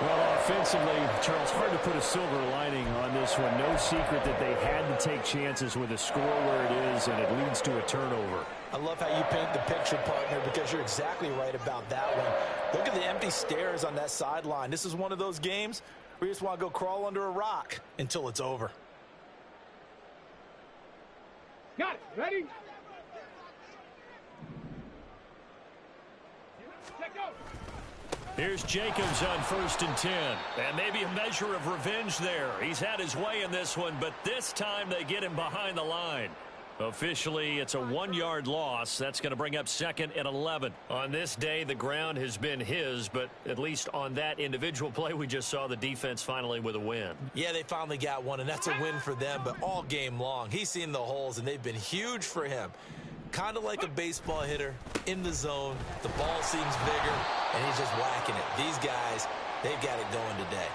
Well, offensively, Charles, hard to put a silver lining on this one. No secret that they had to take chances with a score where it is, and it leads to a turnover. I love how you paint the picture, partner, because you're exactly right about that one. Look at the empty stares on that sideline. This is one of those games where you just want to go crawl under a rock until it's over. Got it. Ready? Check out. Here's Jacobs on 1st and 10. And maybe a measure of revenge there. He's had his way in this one, but this time they get him behind the line. Officially, it's a 1-yard loss. That's going to bring up 2nd and 11. On this day, the ground has been his, but at least on that individual play, we just saw the defense finally with a win. Yeah, they finally got one, and that's a win for them, but all game long, he's seen the holes, and they've been huge for him. Kind of like a baseball hitter in the zone. The ball seems bigger, and he's just whacking it. These guys, they've got it going today.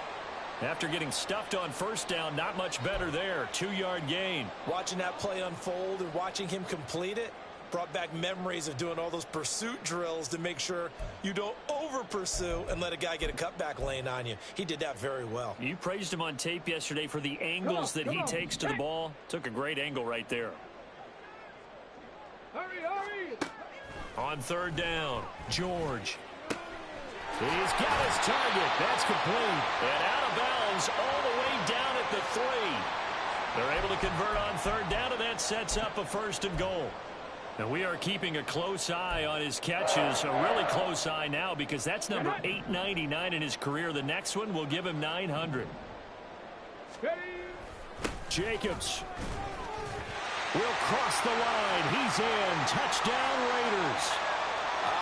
After getting stuffed on 1st down, not much better there. 2-yard gain. Watching that play unfold and watching him complete it brought back memories of doing all those pursuit drills to make sure you don't over-pursue and let a guy get a cutback lane on you. He did that very well. You praised him on tape yesterday for the angles that he takes to the ball. Took a great angle right there. Hurry, hurry. On 3rd down, George. He's got his target. That's complete. And out of bounds all the way down at the 3. They're able to convert on 3rd down, and that sets up a 1st and goal. And we are keeping a close eye on his catches, a really close eye now, because that's number 899 in his career. The next one will give him 900. Ready. Jacobs will cross the line. He's in. Touchdown, Raiders.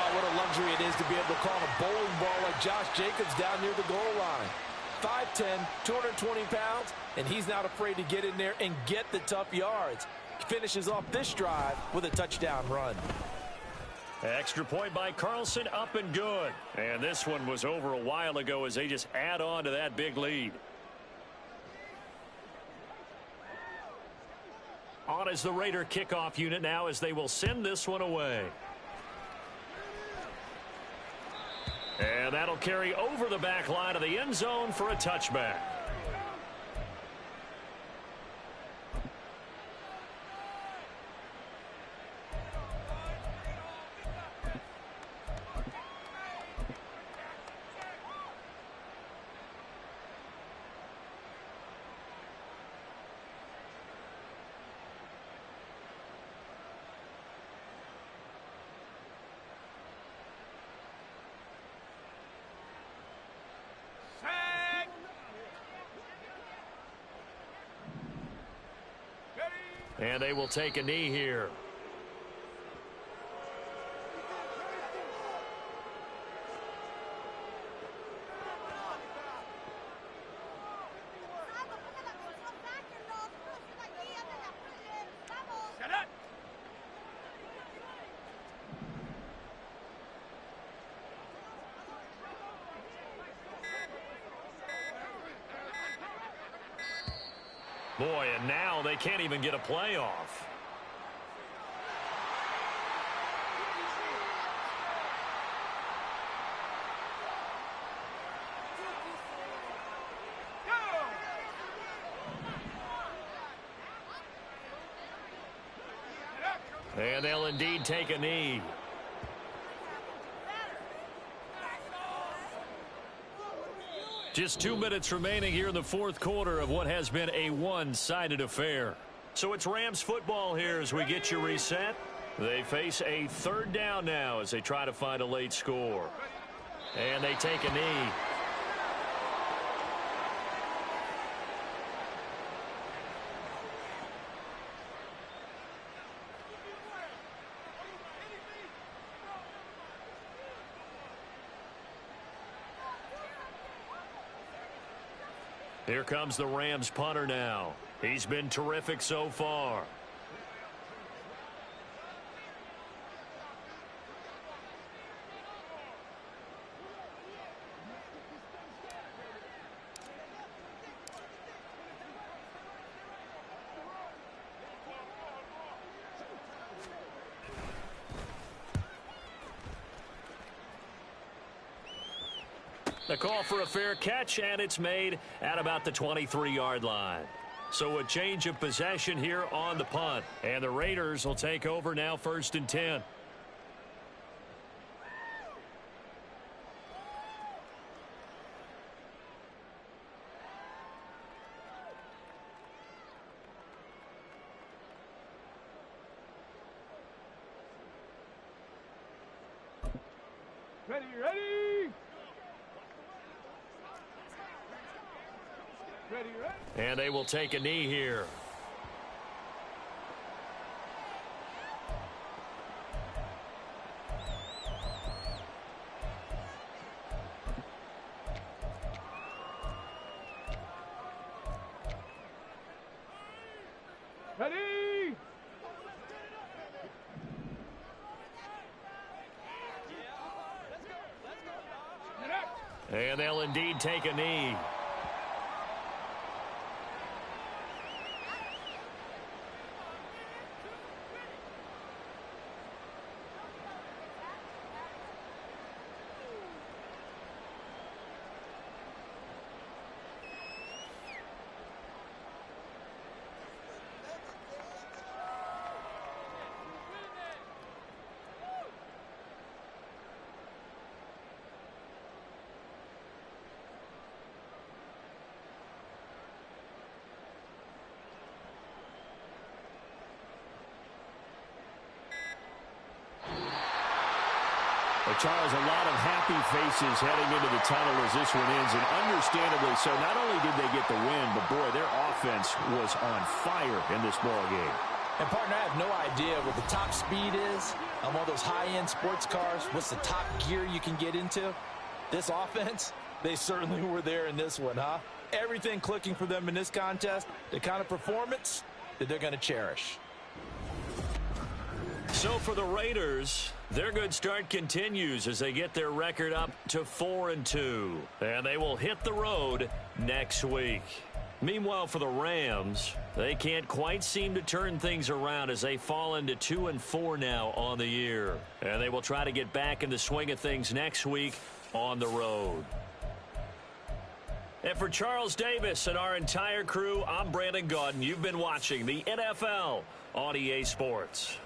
What a luxury it is to be able to call a bowling ball like Josh Jacobs down near the goal line. 5'10", 220 pounds, and he's not afraid to get in there and get the tough yards. He finishes off this drive with a touchdown run. Extra point by Carlson, up and good. And this one was over a while ago as they just add on to that big lead. On is the Raider kickoff unit now as they will send this one away. And that'll carry over the back line of the end zone for a touchback. And they will take a knee here. Boy, and now they can't even get a play off. And they'll indeed take a knee. Just 2 minutes remaining here in the fourth quarter of what has been a one-sided affair. So it's Rams football here as we get you reset. They face a third down now as they try to find a late score. And they take a knee. Here comes the Rams punter now. He's been terrific so far. The call for a fair catch, and it's made at about the 23-yard line. So a change of possession here on the punt. And the Raiders will take over now, 1st and 10. Ready. Ready. And they will take a knee here. Ready. And they'll indeed take a knee. Charles, a lot of happy faces heading into the tunnel as this one ends, and understandably so. Not only did they get the win, but boy, their offense was on fire in this ball game. And partner, I have no idea what the top speed is on one of those high-end sports cars. What's the top gear you can get into? This offense, they certainly were there in this one, huh? Everything clicking for them in this contest, the kind of performance that they're going to cherish. So for the Raiders, Their good start continues as they get their record up to 4-2. And they will hit the road next week. Meanwhile, for the Rams, they can't quite seem to turn things around as they fall into 2-4 now on the year. And they will try to get back in the swing of things next week on the road. And for Charles Davis and our entire crew, I'm Brandon Gaudin. You've been watching the NFL on EA Sports.